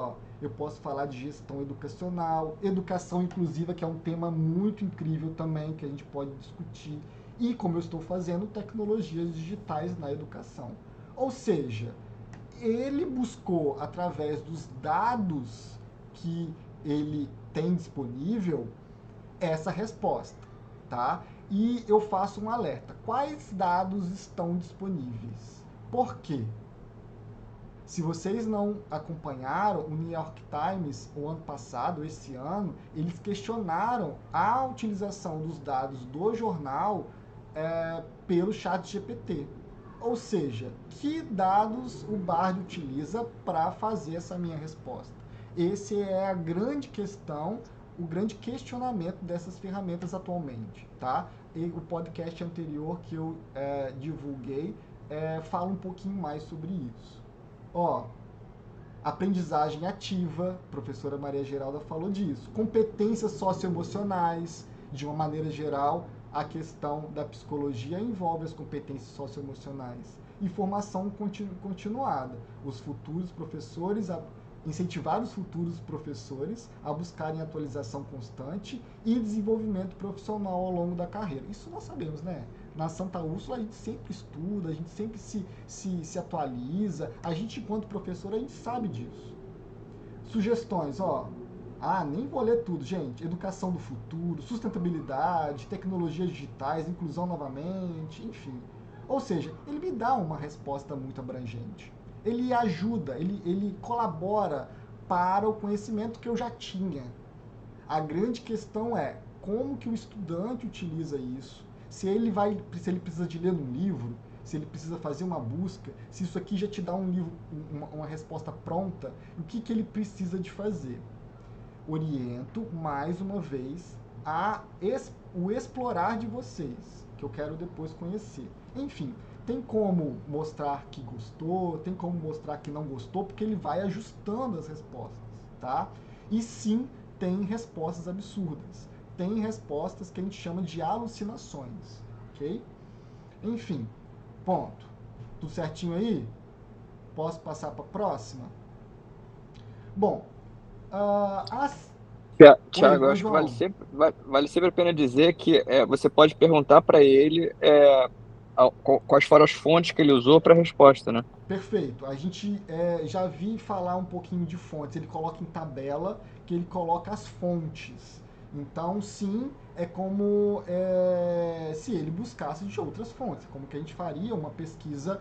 Eu posso falar de gestão educacional, educação inclusiva, que é um tema muito incrível também, que a gente pode discutir, e, como eu estou fazendo, tecnologias digitais na educação. Ou seja, ele buscou, através dos dados que ele tem disponível, essa resposta, tá? E eu faço um alerta. Quais dados estão disponíveis? Por quê? Se vocês não acompanharam, o New York Times, o ano passado, esse ano, eles questionaram a utilização dos dados do jornal pelo ChatGPT. Ou seja, que dados o Bard utiliza para fazer essa minha resposta? Esse é a grande questão, o grande questionamento dessas ferramentas atualmente, tá? E o podcast anterior que eu divulguei fala um pouquinho mais sobre isso. Aprendizagem ativa, a professora Maria Geralda falou disso. Competências socioemocionais, de uma maneira geral, a questão da psicologia envolve as competências socioemocionais. E formação continuada. Os futuros professores, incentivar os futuros professores a buscarem atualização constante e desenvolvimento profissional ao longo da carreira. Isso nós sabemos, né? Na Santa Úrsula a gente sempre estuda, a gente sempre se atualiza, a gente enquanto professor a gente sabe disso. Sugestões, nem vou ler tudo, gente. Educação do futuro, sustentabilidade, tecnologias digitais, inclusão novamente, enfim. Ou seja, ele me dá uma resposta muito abrangente. Ele ajuda, ele colabora para o conhecimento que eu já tinha. A grande questão é como que o estudante utiliza isso, se ele precisa de ler um livro, se ele precisa fazer uma busca, se isso aqui já te dá um livro, uma resposta pronta, o que ele precisa de fazer. Oriento, mais uma vez, o explorar de vocês, que eu quero depois conhecer. Enfim, tem como mostrar que gostou, tem como mostrar que não gostou, porque ele vai ajustando as respostas, tá? E sim, tem respostas absurdas. Tem respostas que a gente chama de alucinações, ok? Enfim, ponto. Tudo certinho aí? Posso passar para a próxima? Bom, Tiago, eu acho que vale sempre a pena dizer que você pode perguntar para ele quais foram as fontes que ele usou para a resposta, né? Perfeito. A gente já vi falar um pouquinho de fontes. Ele coloca em tabela que ele coloca as fontes. Então, sim, é como se ele buscasse de outras fontes, como que a gente faria uma pesquisa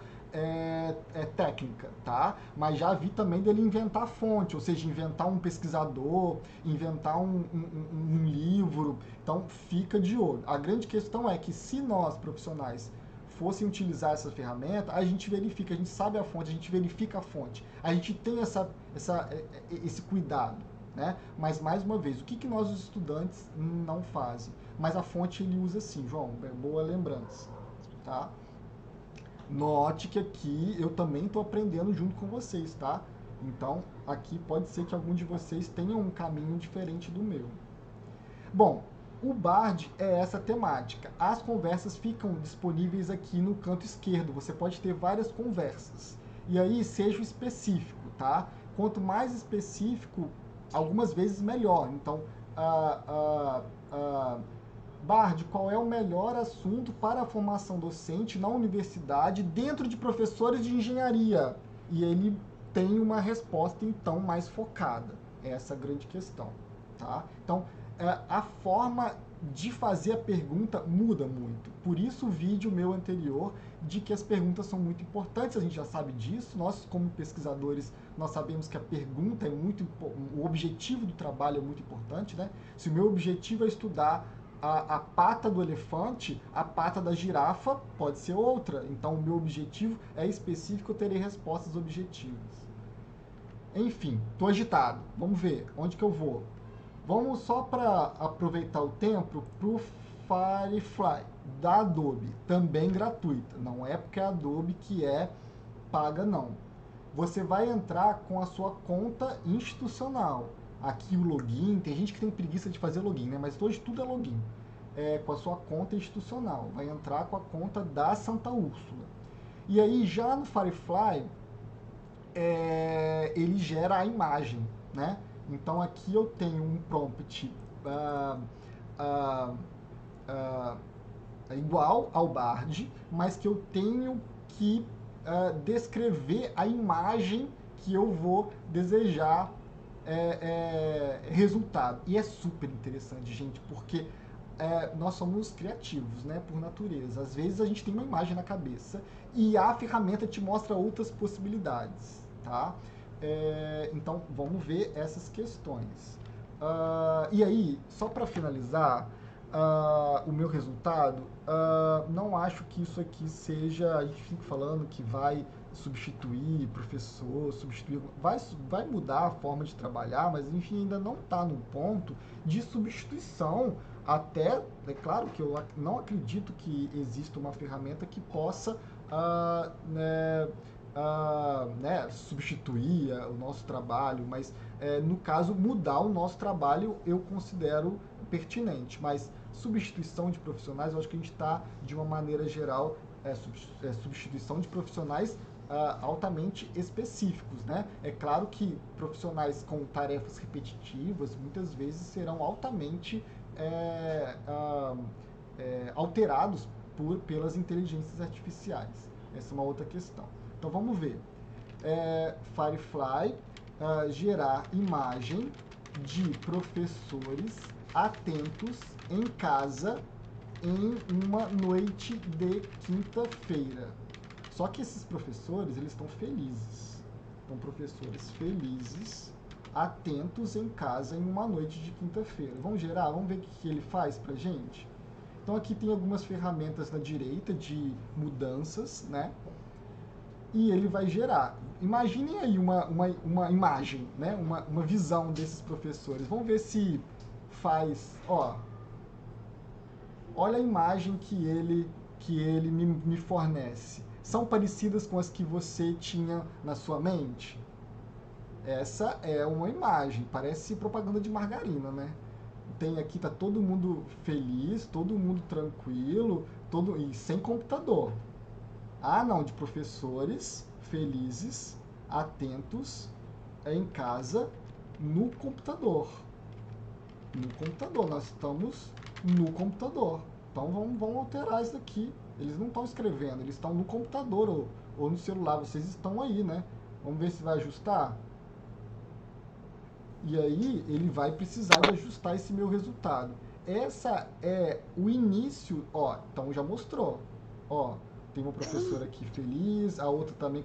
técnica, tá? Mas já vi também dele inventar fonte, ou seja, inventar um pesquisador, inventar um livro. Então, fica de olho. A grande questão é que se nós, profissionais, fossem utilizar essa ferramenta, a gente verifica, a gente sabe a fonte, a gente verifica a fonte. A gente tem esse cuidado, né? Mas, mais uma vez, o que nós, os estudantes, não fazem? Mas a fonte ele usa sim, João, boa lembrança, tá? Note que aqui eu também estou aprendendo junto com vocês, tá? Então, aqui pode ser que algum de vocês tenha um caminho diferente do meu. Bom, o Bard é essa temática. As conversas ficam disponíveis aqui no canto esquerdo. Você pode ter várias conversas. E aí, seja específico, tá? Quanto mais específico, algumas vezes melhor. Então, Bard, qual é o melhor assunto para a formação docente na universidade dentro de professores de engenharia? E ele tem uma resposta, então, mais focada. Essa é a grande questão, tá? Então, a forma de fazer a pergunta muda muito. Por isso o vídeo meu anterior de que as perguntas são muito importantes, a gente já sabe disso. Nós, como pesquisadores, nós sabemos que a pergunta é muito... O objetivo do trabalho é muito importante, né? Se o meu objetivo é estudar a pata do elefante, a pata da girafa pode ser outra. Então, o meu objetivo é específico, eu terei respostas objetivas. Enfim, estou agitado. Vamos ver onde que eu vou. Vamos só para aproveitar o tempo para o Firefly da Adobe, também gratuita. Não é porque é a Adobe que é paga, não. Você vai entrar com a sua conta institucional. Aqui o login, tem gente que tem preguiça de fazer login, né? Mas hoje tudo é login. Com a sua conta institucional. Vai entrar com a conta da Santa Úrsula. E aí já no Firefly, ele gera a imagem, né? Então aqui eu tenho um prompt igual ao Bard, mas que eu tenho que descrever a imagem que eu vou desejar resultado. E é super interessante, gente, porque nós somos criativos, né, por natureza. Às vezes a gente tem uma imagem na cabeça e a ferramenta te mostra outras possibilidades, tá? Então, vamos ver essas questões. E aí, só para finalizar, o meu resultado, não acho que isso aqui seja... A gente fica falando que vai substituir professor, vai mudar a forma de trabalhar, mas enfim, ainda não está no ponto de substituição. Até, é claro que eu não acredito que exista uma ferramenta que possa substituir o nosso trabalho, mas no caso mudar o nosso trabalho eu considero pertinente, mas substituição de profissionais eu acho que a gente está de uma maneira geral substituição de profissionais altamente específicos, né? É claro que profissionais com tarefas repetitivas muitas vezes serão altamente alterados pelas inteligências artificiais. Essa é uma outra questão. Então vamos ver. Firefly, gerar imagem de professores atentos em casa em uma noite de quinta-feira. Só que esses professores, eles estão felizes. Então, professores felizes, atentos em casa em uma noite de quinta-feira. Vamos gerar? Vamos ver o que ele faz pra gente? Então, aqui tem algumas ferramentas na direita de mudanças, né? E ele vai gerar. Imaginem aí uma imagem, né? Uma visão desses professores. Vamos ver se faz... Olha a imagem que ele me fornece. São parecidas com as que você tinha na sua mente? Essa é uma imagem, parece propaganda de margarina, né? Tem aqui, tá todo mundo feliz, todo mundo tranquilo, e sem computador. Não, de professores felizes, atentos, em casa, no computador. No computador, nós estamos no computador. Então vamos alterar isso daqui. Eles não estão escrevendo, eles estão no computador ou no celular. Vocês estão aí, né? Vamos ver se vai ajustar. E aí ele vai precisar de ajustar esse meu resultado. Essa é o início, então já mostrou. Tem uma professora aqui feliz, a outra também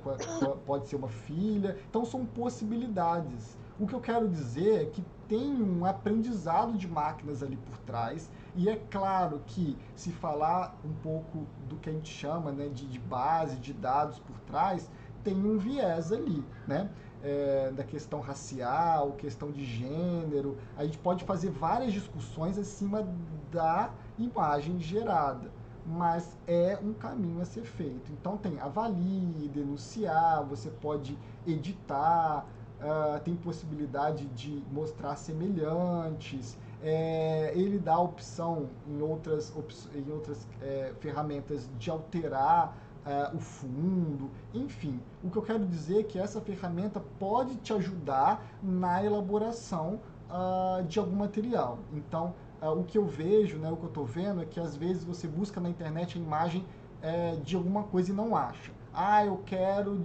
pode ser uma filha. Então são possibilidades. O que eu quero dizer é que tem um aprendizado de máquinas ali por trás, e é claro que se falar um pouco do que a gente chama, né, de base de dados por trás, tem um viés ali, né? da questão racial, questão de gênero. A gente pode fazer várias discussões acima da imagem gerada, mas é um caminho a ser feito. Então tem avalie, denunciar, você pode editar, tem possibilidade de mostrar semelhantes, ele dá a opção em outras ferramentas de alterar o fundo, enfim. O que eu quero dizer é que essa ferramenta pode te ajudar na elaboração de algum material. Então, o que eu vejo, né, o que eu estou vendo é que às vezes você busca na internet a imagem de alguma coisa e não acha. Eu quero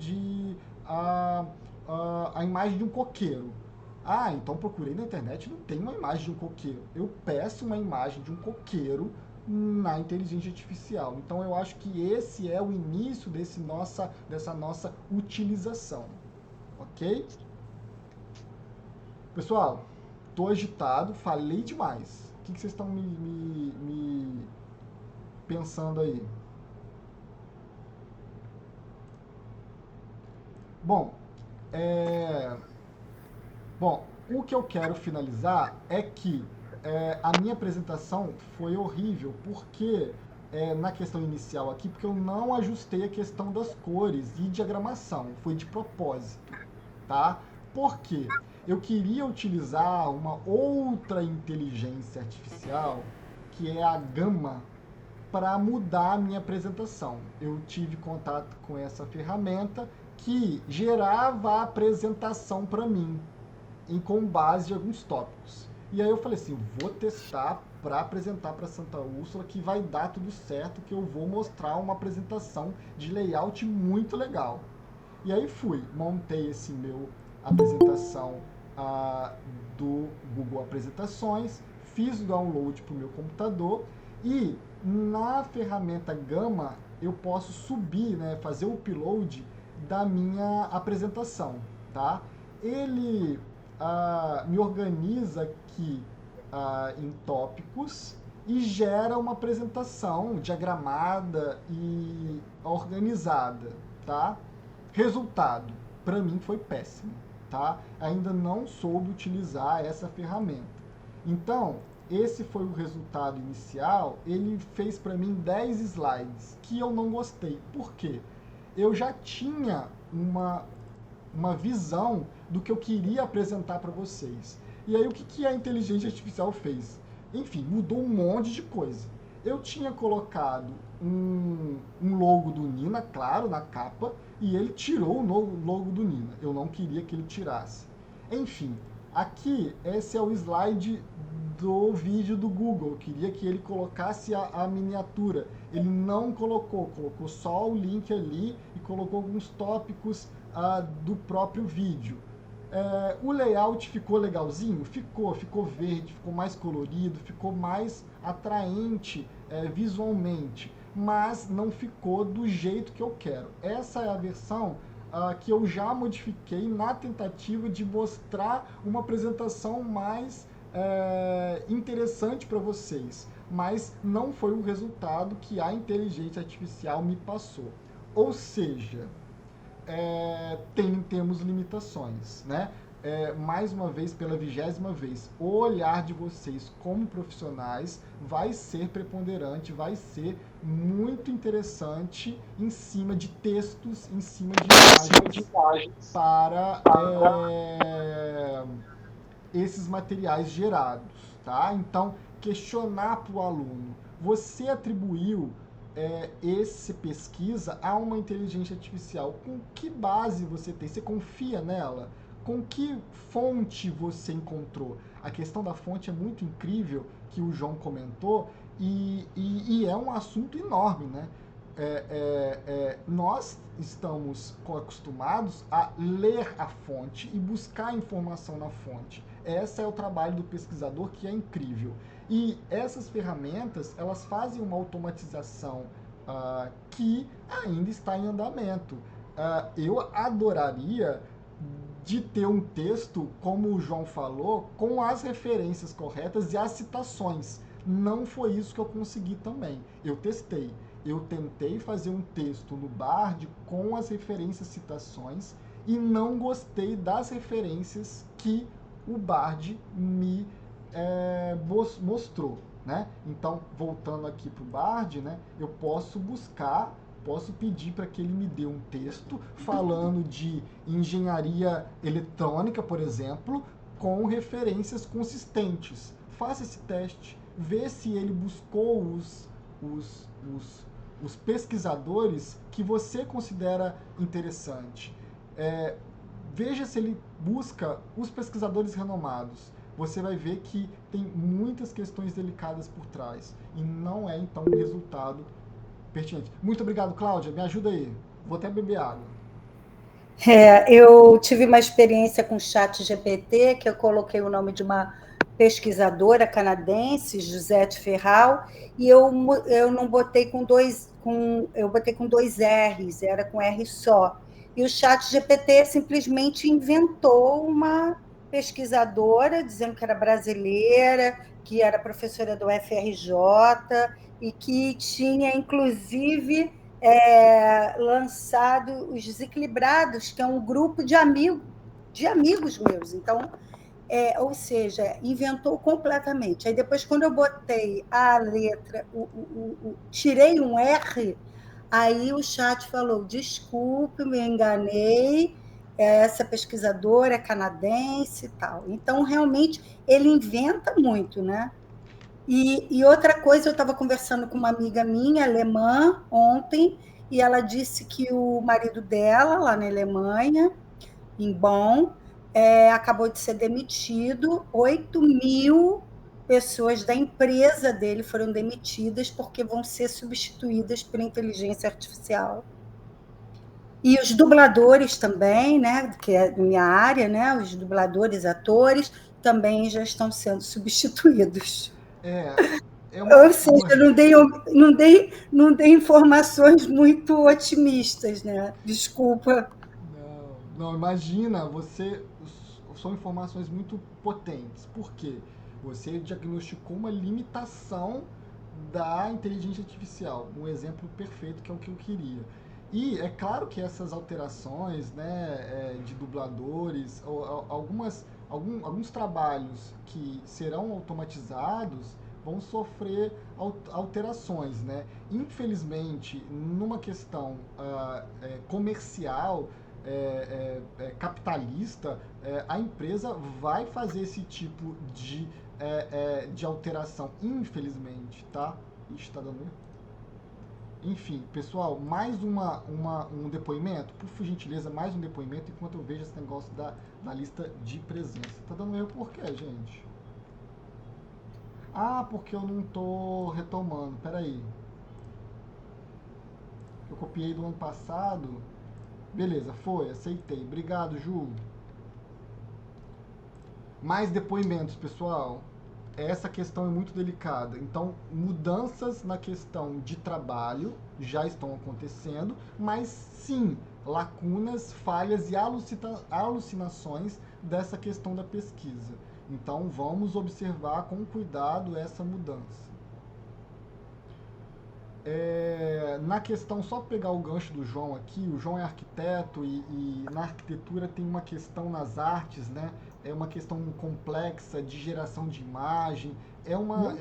a imagem de um coqueiro. Então procurei na internet, não tem uma imagem de um coqueiro. Eu peço uma imagem de um coqueiro na inteligência artificial. Então eu acho que esse é o início dessa nossa utilização. Ok? Pessoal, tô agitado, falei demais. O que vocês estão me pensando aí? Bom, o que eu quero finalizar é que a minha apresentação foi horrível, porque na questão inicial aqui, porque eu não ajustei a questão das cores e diagramação, foi de propósito, tá? Por quê? Eu queria utilizar uma outra inteligência artificial, que é a Gama, para mudar a minha apresentação. Eu tive contato com essa ferramenta que gerava a apresentação para mim, com base em alguns tópicos. E aí eu falei assim, vou testar para apresentar para Santa Úrsula, que vai dar tudo certo, que eu vou mostrar uma apresentação de layout muito legal. E aí montei esse meu apresentação do Google Apresentações, fiz o download para o meu computador e na ferramenta Gama eu posso subir, né, fazer o upload da minha apresentação, tá? Ele me organiza aqui em tópicos e gera uma apresentação diagramada e organizada, tá? Resultado, para mim foi péssimo, tá? Ainda não soube utilizar essa ferramenta. Então, esse foi o resultado inicial. Ele fez para mim 10 slides que eu não gostei. Por quê? Eu já tinha uma visão do que eu queria apresentar para vocês. E aí o que a inteligência artificial fez? Enfim, mudou um monte de coisa. Eu tinha colocado um logo do Nina, claro, na capa, e ele tirou o logo do Nina. Eu não queria que ele tirasse. Enfim, aqui, esse é o slide do vídeo do Google. Eu queria que ele colocasse a miniatura. Ele não colocou só o link ali e colocou alguns tópicos do próprio vídeo. O layout ficou legalzinho? Ficou verde, ficou mais colorido, ficou mais atraente visualmente, mas não ficou do jeito que eu quero. Essa é a versão que eu já modifiquei na tentativa de mostrar uma apresentação mais interessante para vocês, mas não foi o resultado que a inteligência artificial me passou. Ou seja, temos limitações, né? Mais uma vez, pela 20ª vez, o olhar de vocês como profissionais vai ser preponderante, vai ser muito interessante em cima de textos, em cima de imagens para esses materiais gerados, tá? Então, questionar para o aluno, você atribuiu essa pesquisa a uma inteligência artificial, com que base você tem? Você confia nela? Com que fonte você encontrou? A questão da fonte é muito incrível, que o João comentou, e é um assunto enorme, né? Nós estamos acostumados a ler a fonte e buscar informação na fonte. Esse é o trabalho do pesquisador, que é incrível. E essas ferramentas, elas fazem uma automatização que ainda está em andamento. Eu adoraria de ter um texto, como o João falou, com as referências corretas e as citações. Não foi isso que eu consegui também. Eu testei. Eu tentei fazer um texto no Bard com as referências, citações, e não gostei das referências que o Bard me mostrou, né? Então, voltando aqui para o Bard, né, eu posso pedir para que ele me dê um texto falando de engenharia eletrônica, por exemplo, com referências consistentes. Faça esse teste, vê se ele buscou os pesquisadores que você considera interessante. Veja se ele busca os pesquisadores renomados. Você vai ver que tem muitas questões delicadas por trás e não é, então, um resultado pertinente. Muito obrigado, Cláudia. Me ajuda aí. Vou até beber água. Eu tive uma experiência com o ChatGPT, que eu coloquei o nome de uma pesquisadora canadense, Josette Ferral, e eu não botei eu botei com 2 R's, era com R só. E o ChatGPT simplesmente inventou uma pesquisadora, dizendo que era brasileira, que era professora do FRJ e que tinha, inclusive, lançado os Desequilibrados, que é um grupo de amigos meus. Então, ou seja, inventou completamente. Aí depois, quando eu botei a letra, tirei um R, aí o chat falou, desculpe, me enganei, essa pesquisadora é canadense e tal. Então, realmente, ele inventa muito, né? E outra coisa, eu estava conversando com uma amiga minha, alemã, ontem, e ela disse que o marido dela, lá na Alemanha, em Bonn, acabou de ser demitido, 8.000 pessoas da empresa dele foram demitidas porque vão ser substituídas por inteligência artificial. E os dubladores também, né, que é minha área, né, os dubladores, atores, também já estão sendo substituídos. Ou seja, não dei informações muito otimistas, né? Desculpa. Não, imagina, são informações muito potentes. Por quê? Você diagnosticou uma limitação da inteligência artificial, um exemplo perfeito que é o que eu queria. E é claro que essas alterações, né, de dubladores, alguns trabalhos que serão automatizados vão sofrer alterações, né? Infelizmente, numa questão comercial, capitalista, a empresa vai fazer esse tipo de alteração, infelizmente, tá? Ixi, tá dando... Enfim, pessoal, mais um depoimento, por gentileza, mais um depoimento, enquanto eu vejo esse negócio da lista de presença. Tá dando erro por quê, gente? Ah, porque eu não tô retomando, peraí. Eu copiei do ano passado. Beleza, foi, aceitei. Obrigado, Ju. Mais depoimentos, pessoal. Essa questão é muito delicada. Então, mudanças na questão de trabalho já estão acontecendo, mas sim, lacunas, falhas e alucinações dessa questão da pesquisa. Então, vamos observar com cuidado essa mudança. Na questão, só pegar o gancho do João aqui, o João é arquiteto e na arquitetura tem uma questão nas artes, né? É uma questão complexa de geração de imagem, é uma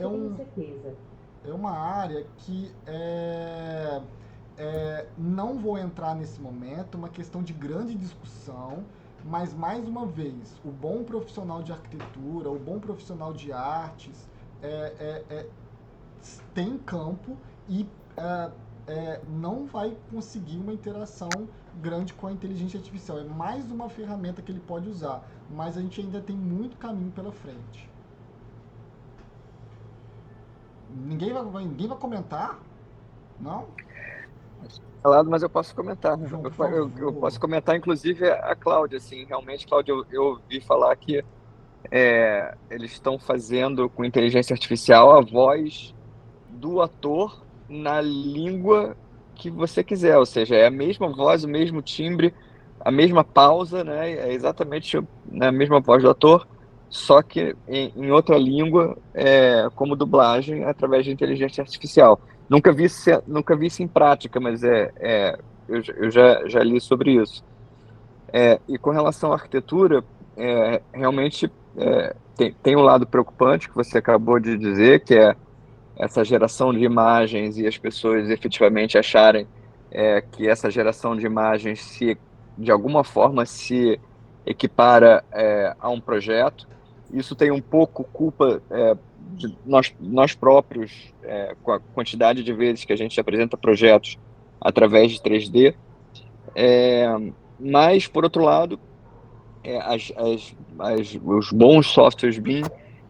área que não vou entrar nesse momento, uma questão de grande discussão, mas mais uma vez, o bom profissional de arquitetura, o bom profissional de artes tem campo e não vai conseguir uma interação grande com a inteligência artificial. É mais uma ferramenta que ele pode usar, mas a gente ainda tem muito caminho pela frente. Ninguém vai comentar? Não? Falado, mas eu posso comentar. João, eu posso comentar, inclusive, a Cláudia. Assim, realmente, Cláudia, eu ouvi falar que eles estão fazendo com inteligência artificial a voz do ator na língua que você quiser, ou seja, é a mesma voz, o mesmo timbre, a mesma pausa, né? É exatamente a mesma voz do ator, só que em outra língua, como dublagem através de inteligência artificial. Nunca vi isso em prática, mas eu já li sobre isso. E com relação à arquitetura, realmente tem um lado preocupante que você acabou de dizer, que é essa geração de imagens e as pessoas efetivamente acharem que essa geração de imagens de alguma forma se equipara a um projeto. Isso tem um pouco culpa de nós próprios, com a quantidade de vezes que a gente apresenta projetos através de 3D. Mas, por outro lado, os bons softwares BIM,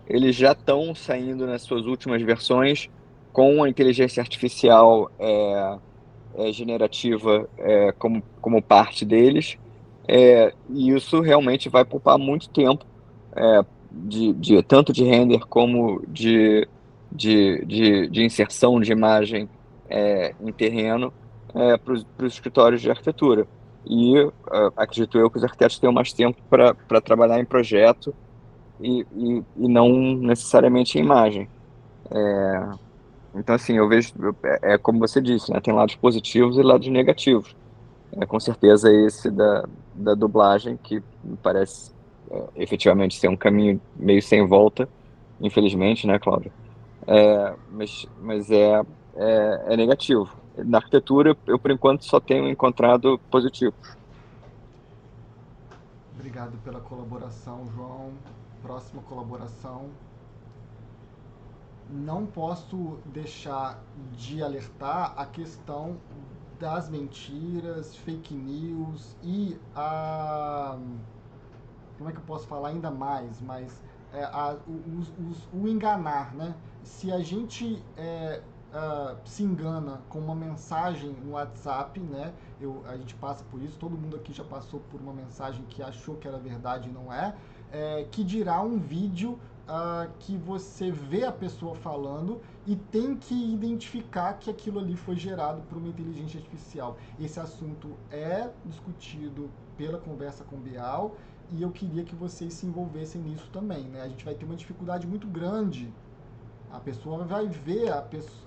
eles já estão saindo nas suas últimas versões com a inteligência artificial generativa como parte deles, e isso realmente vai poupar muito tempo, tanto de render como de inserção de imagem em terreno para os escritórios de arquitetura. E acredito eu que os arquitetos tenham mais tempo para trabalhar em projeto e não necessariamente em imagem. Então, assim, eu vejo, como você disse, né, tem lados positivos e lados negativos. Com certeza esse da dublagem, que me parece efetivamente ser um caminho meio sem volta, infelizmente, né, Cláudia? Mas é negativo. Na arquitetura, eu, por enquanto, só tenho encontrado positivo. Obrigado pela colaboração, João. Próxima colaboração. Não posso deixar de alertar a questão das mentiras, fake news e como é que eu posso falar ainda mais? Mas o enganar, né? Se a gente se engana com uma mensagem no WhatsApp, né? A gente passa por isso, todo mundo aqui já passou por uma mensagem que achou que era verdade e não é, que dirá um vídeo que você vê a pessoa falando e tem que identificar que aquilo ali foi gerado por uma inteligência artificial. Esse assunto é discutido pela Conversa com Bial e eu queria que vocês se envolvessem nisso também, né? A gente vai ter uma dificuldade muito grande. A pessoa vai ver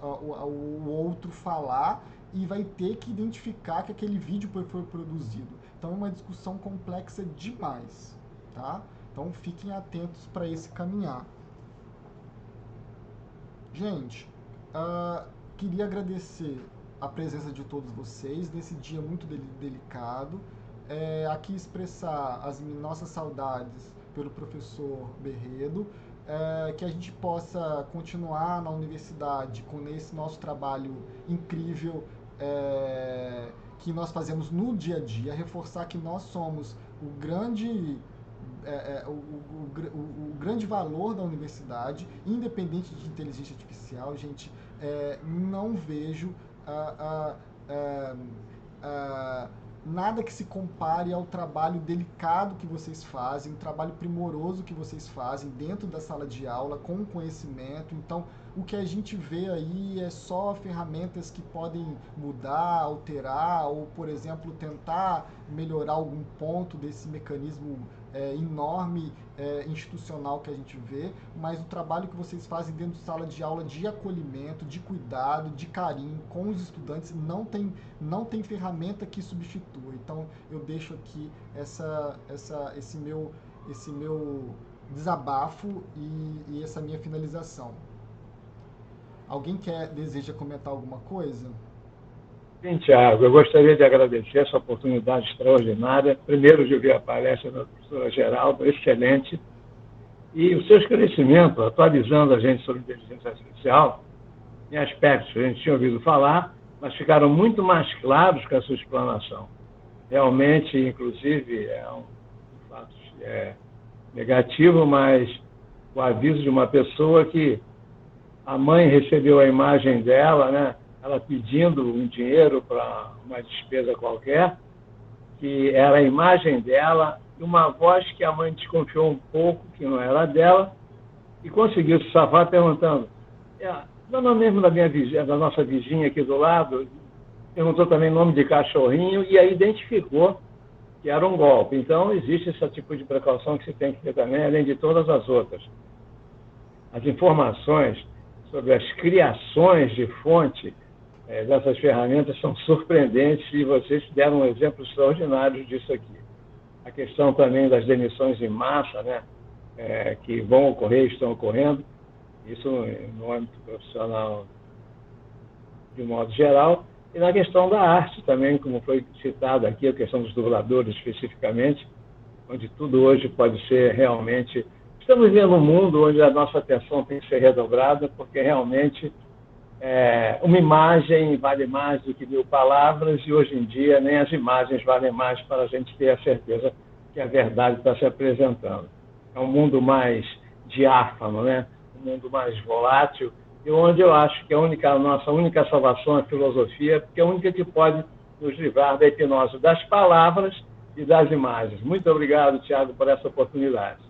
o outro falar e vai ter que identificar que aquele vídeo foi produzido. Então é uma discussão complexa demais, tá? Então fiquem atentos para esse caminhar. Gente, queria agradecer a presença de todos vocês nesse dia muito delicado. Aqui expressar as nossas saudades pelo professor Berredo, que a gente possa continuar na universidade com esse nosso trabalho incrível que nós fazemos no dia a dia, reforçar que nós somos o grande valor da universidade, independente de inteligência artificial. Gente, não vejo nada que se compare ao trabalho delicado que vocês fazem, o trabalho primoroso que vocês fazem dentro da sala de aula, com conhecimento. Então, o que a gente vê aí é só ferramentas que podem mudar, alterar, ou, por exemplo, tentar melhorar algum ponto desse mecanismo enorme institucional que a gente vê, mas o trabalho que vocês fazem dentro de sala de aula de acolhimento, de cuidado, de carinho com os estudantes, não tem ferramenta que substitua. Então eu deixo aqui esse meu desabafo e essa minha finalização. Alguém deseja comentar alguma coisa? Sim, Thiago, eu gostaria de agradecer essa oportunidade extraordinária. Primeiro, de ouvir a palestra da professora Geralda, excelente. E o seu esclarecimento, atualizando a gente sobre inteligência artificial, em aspectos que a gente tinha ouvido falar, mas ficaram muito mais claros com a sua explanação. Realmente, inclusive, é um fato negativo, mas o aviso de uma pessoa que a mãe recebeu a imagem dela, né? Ela pedindo um dinheiro para uma despesa qualquer, que era a imagem dela, e uma voz que a mãe desconfiou um pouco, que não era dela, e conseguiu se safar perguntando, dona mesmo da nossa vizinha aqui do lado, perguntou também nome de cachorrinho, e aí identificou que era um golpe. Então, existe esse tipo de precaução que se tem que ter também, além de todas as outras. As informações sobre as criações de fonte dessas ferramentas são surpreendentes e vocês deram um exemplo extraordinário disso aqui. a questão também das demissões em massa, né, que vão ocorrer, estão ocorrendo, isso no âmbito profissional de modo geral, e na questão da arte também, como foi citado aqui, a questão dos dubladores especificamente, onde tudo hoje pode ser realmente... Estamos vivendo um mundo onde a nossa atenção tem que ser redobrada, porque realmente uma imagem vale mais do que 1000 palavras, e hoje em dia nem as imagens valem mais para a gente ter a certeza que a verdade está se apresentando. É um mundo mais diáfano, né? Um mundo mais volátil, e onde eu acho que a nossa única salvação é a filosofia, porque é a única que pode nos livrar da hipnose das palavras e das imagens. Muito obrigado, Tiago, por essa oportunidade.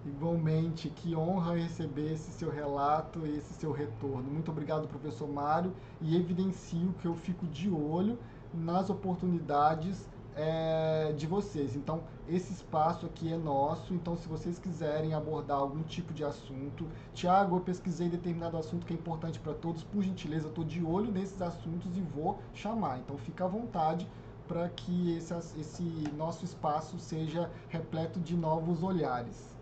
Igualmente, que honra receber esse seu relato e esse seu retorno. Muito obrigado, professor Mário, e evidencio que eu fico de olho nas oportunidades de vocês. Então, esse espaço aqui é nosso, então se vocês quiserem abordar algum tipo de assunto, Tiago, eu pesquisei determinado assunto que é importante para todos, por gentileza, eu estou de olho nesses assuntos e vou chamar. Então, fica à vontade para que esse nosso espaço seja repleto de novos olhares.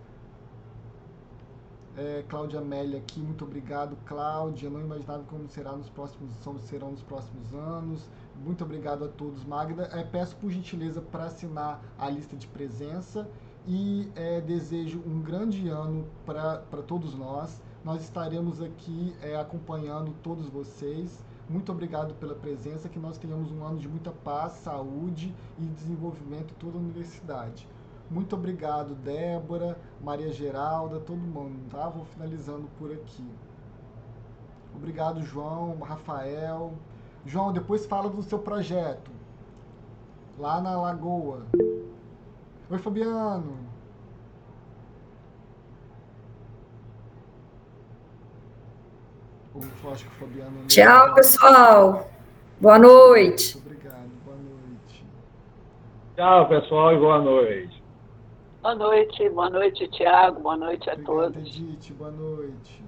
Cláudia Amélia aqui, muito obrigado, Cláudia. Não imaginava como serão nos próximos anos. Muito obrigado a todos, Magda. Peço por gentileza para assinar a lista de presença e desejo um grande ano para todos nós. Nós estaremos aqui acompanhando todos vocês. Muito obrigado pela presença, que nós tenhamos um ano de muita paz, saúde e desenvolvimento em toda a universidade. Muito obrigado, Débora, Maria Geralda, todo mundo, tá? Vou finalizando por aqui. Obrigado, João, Rafael. João, depois fala do seu projeto, lá na Lagoa. Oi, Fabiano. Eu acho que o Fabiano... Tchau, pessoal. Boa noite. Muito obrigado, boa noite. Tchau, pessoal, e boa noite. Boa noite, Tiago, boa noite a todos. Obrigado, Edith, boa noite.